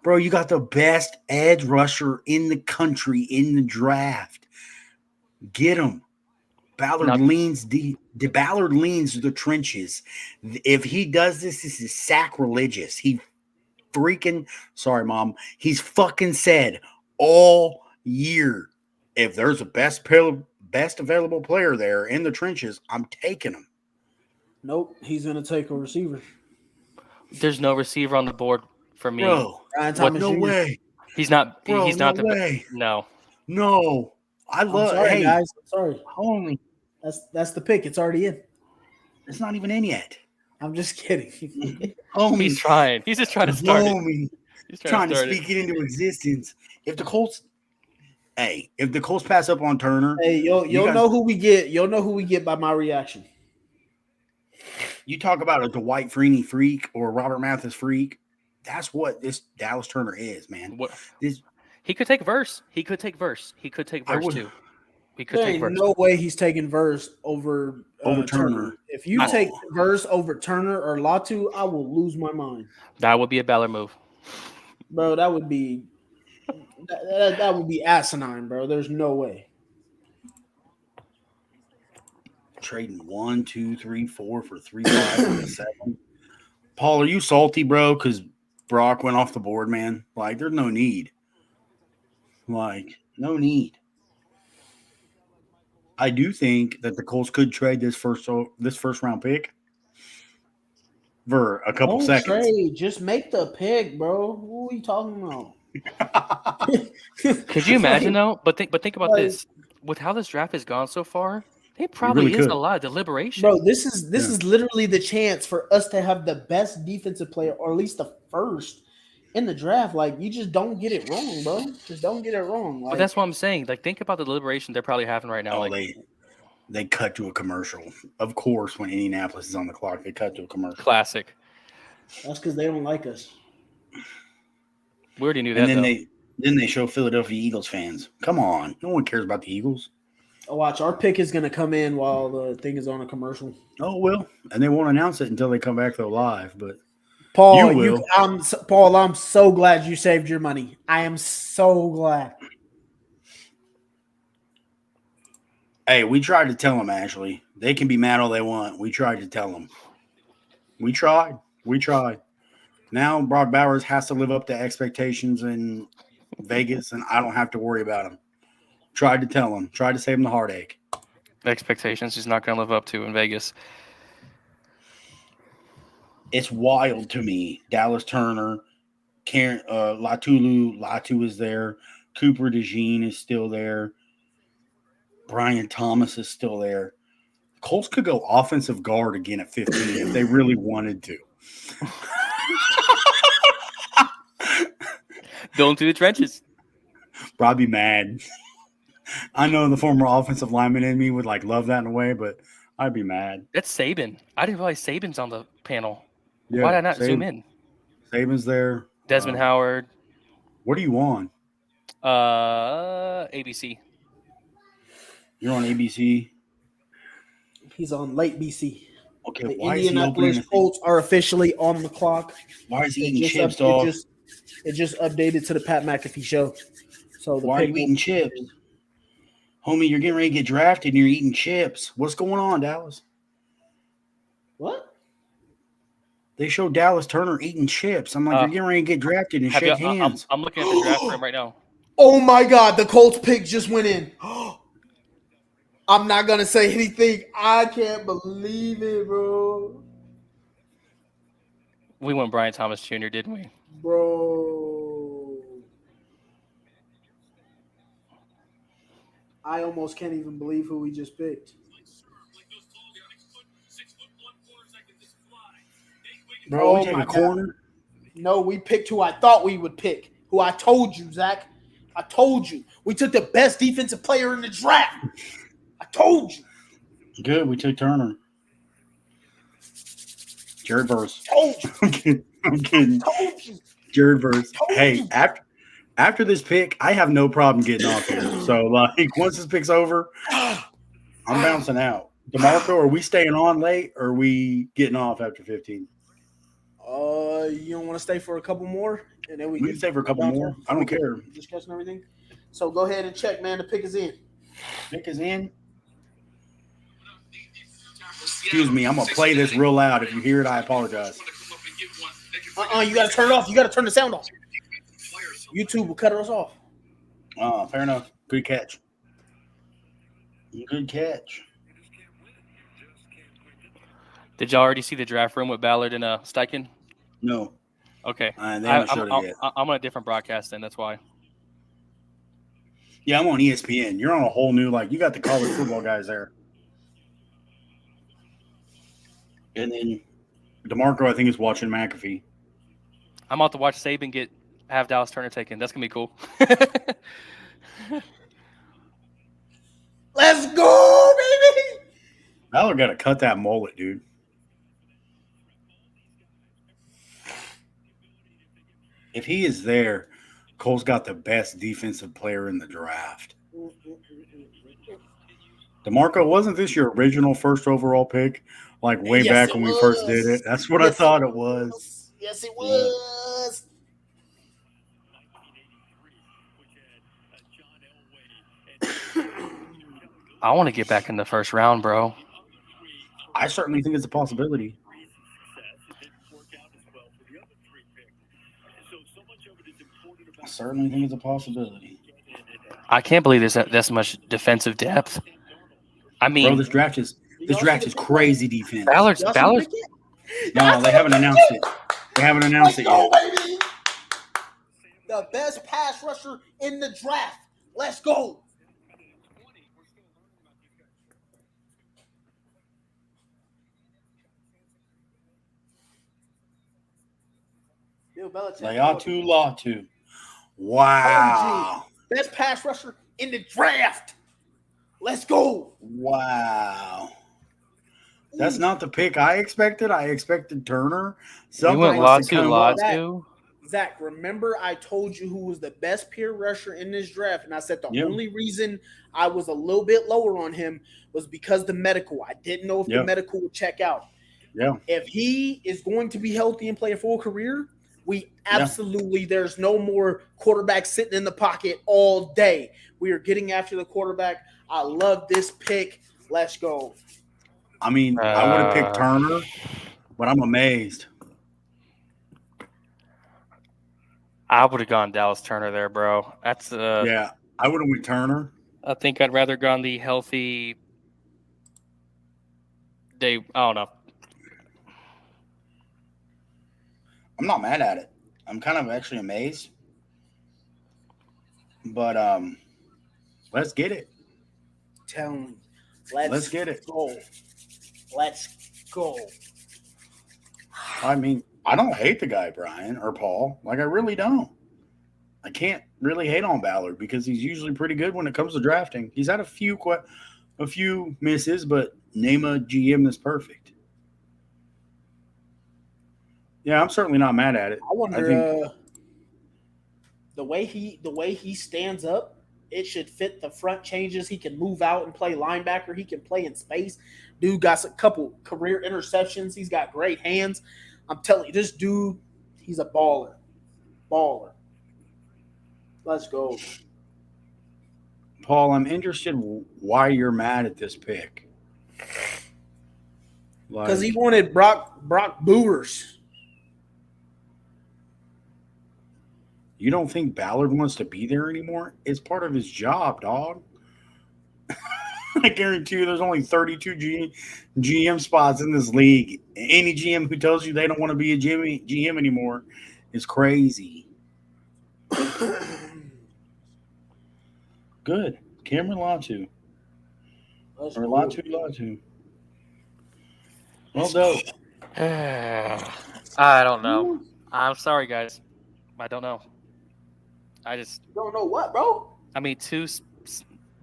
Bro, you got the best edge rusher in the country in the draft. Get him. Ballard leans deep. Ballard leans to the trenches. If he does this, this is sacrilegious. He freaking, sorry, Mom. He's fucking said all year, if there's a best available player there in the trenches, I'm taking him. Nope, he's going to take a receiver. There's no receiver on the board for me. Bro, no way. He's not. Bro, he's not no the way. No. I love. I'm sorry, hey, guys. I'm sorry. Homie, that's the pick. It's already in. It's not even in yet. I'm just kidding. Homie, he's trying. He's just trying to start homie. He's trying to speak it into existence. If the Colts pass up on Turner, hey, you'll know who we get. You'll know who we get by my reaction. You talk about a Dwight Freeney freak or a Robert Mathis freak. That's what this Dallas Turner is, man. He could take verse. He could take verse too. He could take verse. No way he's taking verse over Turner. If you take verse over Turner or Latu, I will lose my mind. That would be a Ballard move, bro. That would be asinine, bro. There's no way. Trading 1, 2, 3, 4 for 3, 5, and 7. Paul, are you salty, bro? Because Brock went off the board, man. Like, there's no need. No need. I do think that the Colts could trade this first round pick for a couple seconds. Trade. Just make the pick, bro. What are you talking about? Could you imagine though? But think about this. With how this draft has gone so far, it probably is a lot of deliberation. Bro, this is literally the chance for us to have the best defensive player, or at least the first in the draft. Like, you just don't get it wrong, bro. Just don't get it wrong. But that's what I'm saying. Like, think about the deliberation they're probably having right now. They cut to a commercial. Of course, when Indianapolis is on the clock, they cut to a commercial. Classic. That's because they don't like us. We already knew that. And then they show Philadelphia Eagles fans. Come on, no one cares about the Eagles. Oh, watch, our pick is going to come in while the thing is on a commercial. Oh, well, and they won't announce it until they come back though live. But Paul, I'm so glad you saved your money. I am so glad. Hey, we tried to tell them, Ashley. They can be mad all they want. We tried to tell them. We tried. Now Brock Bowers has to live up to expectations in Vegas, and I don't have to worry about him. Tried to tell him. Tried to save him the heartache. Expectations he's not going to live up to in Vegas. It's wild to me. Dallas Turner, Latu is there. Cooper DeJean is still there. Brian Thomas is still there. Colts could go offensive guard again at 15 if they really wanted to. Going through the trenches. Probably mad. I know the former offensive lineman in me would love that in a way, but I'd be mad. That's Saban. I didn't realize Saban's on the panel. Yeah, why did I not zoom in? Saban's there. Desmond Howard. What are you on? ABC. You're on ABC. He's on late BC. Okay, The why is he opening Indianapolis the thing? Colts are officially on the clock. Why is he eating just chips, dog? It just updated to the Pat McAfee show. So the Why are you eating chips? Homie, you're getting ready to get drafted and you're eating chips. What's going on, Dallas? What? They show Dallas Turner eating chips. I'm like, you're getting ready to get drafted and shake hands. I'm looking at the draft room right now. Oh my God, the Colts pick just went in. I'm not gonna say anything. I can't believe it, bro. We went Brian Thomas Jr., didn't we? Bro. I almost can't even believe who we just picked. Bro, we take a corner. No, we picked who I thought we would pick. Who I told you, Zach. I told you. We took the best defensive player in the draft. I told you. Good, we took Turner. Jared Verse. Told you. I'm kidding. Told you. Jared Verse. Told Hey, you. after this pick, I have no problem getting off here. So, like, once this pick's over, I'm bouncing out. DeMarco, are we staying on late or are we getting off after 15? You don't want to stay for a couple more? And then we can stay for a couple more. I don't care. Discussing everything. So go ahead and check, man. The pick is in. Pick is in. Excuse me, I'm going to play this real loud. If you hear it, I apologize. You got to turn it off. You got to turn the sound off. YouTube will cut us off. Fair enough. Good catch. Good catch. Did y'all already see the draft room with Ballard and Steichen? No. Okay. They haven't showed it yet. I'm on a different broadcast then. That's why. Yeah, I'm on ESPN. You're on a whole new, you got the college football guys there. And then DeMarco, I think, is watching McAfee. I'm about to watch Saban have Dallas Turner taken. That's going to be cool. Let's go, baby. Ballard got to cut that mullet, dude. If he is there, Cole's got the best defensive player in the draft. DeMarco, wasn't this your original first overall pick? Way back when we first did it? That's what I thought it was. Yes, it was. I want to get back in the first round, bro. I certainly think it's a possibility. I certainly think it's a possibility. I can't believe there's that much defensive depth. I mean, bro, this draft is crazy defense. Ballard's. No, they haven't announced it. They haven't announced it yet. Baby. The best pass rusher in the draft. Let's go. Bill Belichick. Laiatu Latu. Wow. Best pass rusher in the draft. Let's go. Wow. That's not the pick I expected. I expected Turner. You went Latu. Zach, remember I told you who was the best pure rusher in this draft, and I said the only reason I was a little bit lower on him was because the medical. I didn't know if the medical would check out. Yeah. If he is going to be healthy and play a full career, we absolutely there's no more quarterback sitting in the pocket all day. We are getting after the quarterback. I love this pick. Let's go. I mean, I would have picked Turner, but I'm amazed. I would have gone Dallas Turner there, bro. That's yeah, I would have went Turner. I think I'd rather gone the healthy day. I don't know. I'm not mad at it. I'm kind of actually amazed. But let's get it. Tell me. Let's get it. Go. Let's go. I mean, I don't hate the guy, Brian or Paul. I really don't. I can't really hate on Ballard because he's usually pretty good when it comes to drafting. He's had a few misses, but name a GM that's perfect. Yeah, I'm certainly not mad at it. I wonder the way he stands up It should fit the front changes. He can move out and play linebacker. He can play in space. Dude got a couple career interceptions. He's got great hands. I'm telling you, this dude, he's a baller. Baller. Let's go. Paul, I'm interested why you're mad at this pick. Because he wanted Brock Bowers. You don't think Ballard wants to be there anymore? It's part of his job, dog. I guarantee you there's only 32 GM spots in this league. Any GM who tells you they don't want to be a GM anymore is crazy. Good. Cameron Latu. Latu. Well done. I don't know. I'm sorry, guys. I don't know. I just don't know what, bro. I mean,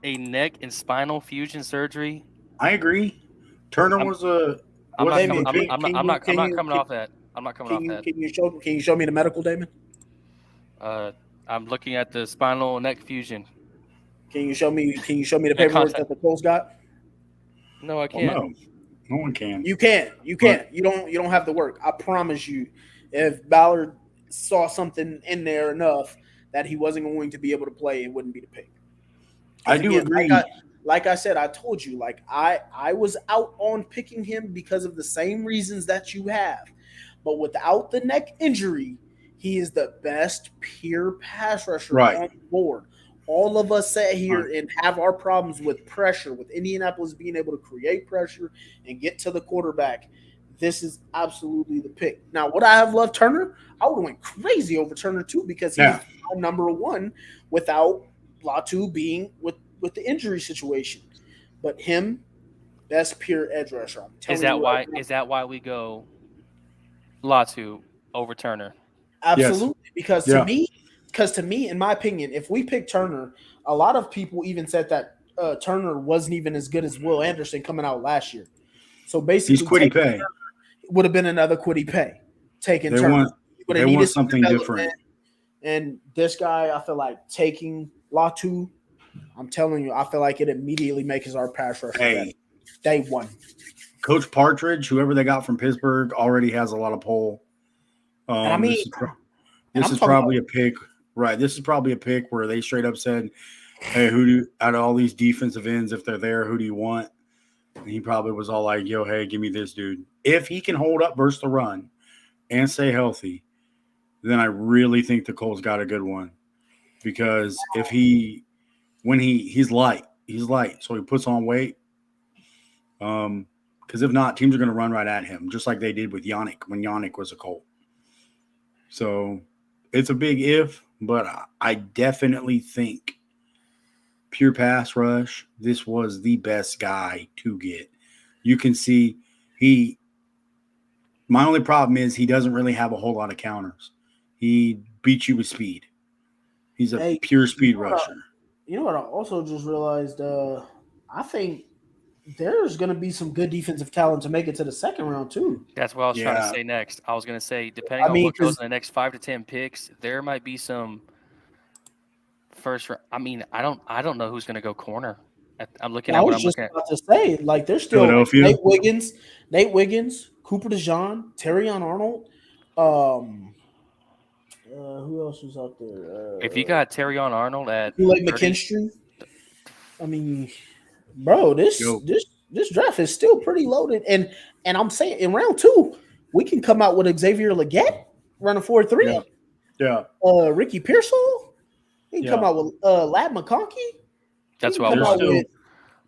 a neck and spinal fusion surgery. I agree. Turner was a. I'm not coming off that. I'm not coming off that. Can you show me the medical, Damon? I'm looking at the spinal neck fusion. Can you show me the paperwork that the Colts got? No, I can't. Well, no one can. You can't. You can't. You don't have the work. I promise you. If Ballard saw something in there enough that he wasn't going to be able to play, it wouldn't be the pick. I do agree. Like I said, I told you, like I was out on picking him because of the same reasons that you have. But without the neck injury, he is the best pure pass rusher on the board. All of us sit here and have our problems with pressure, with Indianapolis being able to create pressure and get to the quarterback. This is absolutely the pick. Now, would I have loved Turner? I would have went crazy over Turner too because he's number one without Latu being with the injury situation. But him, best pure edge rusher. Is that why we go Latu over Turner? Absolutely, because to me, in my opinion, if we pick Turner, a lot of people even said that Turner wasn't even as good as Will Anderson coming out last year. So basically, he's Kwity Paye. Would have been another Kwity Paye taking they Turner. They want something different. And this guy, I feel like taking Latu, I'm telling you, I feel like it immediately makes our pass rush day one. Coach Partridge, whoever they got from Pittsburgh, already has a lot of pull. This is probably a pick. Right. This is probably a pick where they straight up said, hey, out of all these defensive ends, if they're there, who do you want? And he probably was all like, yo, hey, give me this dude. If he can hold up, burst the run, and stay healthy, then I really think the Colts got a good one. Because if he's light, so he puts on weight. Because if not, teams are going to run right at him, just like they did with Yannick when Yannick was a Colt. So it's a big if, but I definitely think pure pass rush, this was the best guy to get. You can see my only problem is he doesn't really have a whole lot of counters. He beats you with speed. He's a pure speed rusher. You know what I also just realized? I think there's going to be some good defensive talent to make it to the second round too. That's what I was trying to say next. I was going to say, depending on what goes in the next 5 to 10 picks, there might be some first round. I mean, I don't know who's going to go corner. I'm looking at what I'm looking at. I was just about to say, like, there's still Nate Wiggins, Cooper DeJean, Terrion Arnold. Who else was out there? If you got Terrion Arnold at Kool-Aid McKinstry, I mean, bro, this draft is still pretty loaded. And I'm saying in round 2, we can come out with Xavier Legette running 4.3. Yeah. Ricky Pearsall. He can come out with Lad McConkey. That's what I want to do.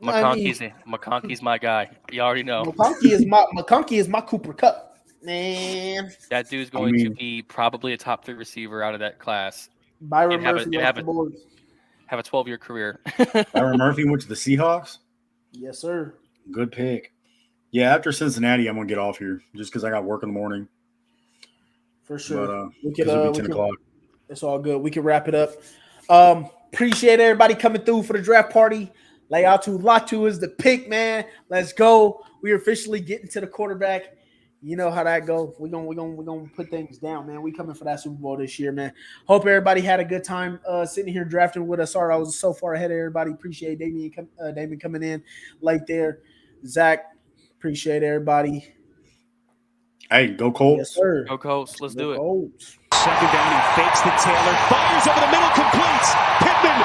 McConkey's my guy. You already know. McConkey is my Cooper Kupp. Man, that dude's going to be probably a top 3 receiver out of that class. Byron Murphy have a 12-year career. Byron Murphy went to the Seahawks? Yes, sir. Good pick. Yeah, after Cincinnati, I'm going to get off here just because I got work in the morning. For sure. But, it'll be 10 o'clock. It's all good. We can wrap it up. Appreciate everybody coming through for the draft party. Latu is the pick, man. Let's go. We are officially getting to the quarterback. You know how that goes. We're gonna put things down, man. We coming for that Super Bowl this year, man. Hope everybody had a good time sitting here drafting with us. Sorry I was so far ahead of everybody. Appreciate Damien coming in late there. Zach, appreciate everybody. Hey, go Colts. Yes, sir. Go Colts. Let's do it. Colts. Second down, he fakes the Taylor, fires over the middle, completes. Pittman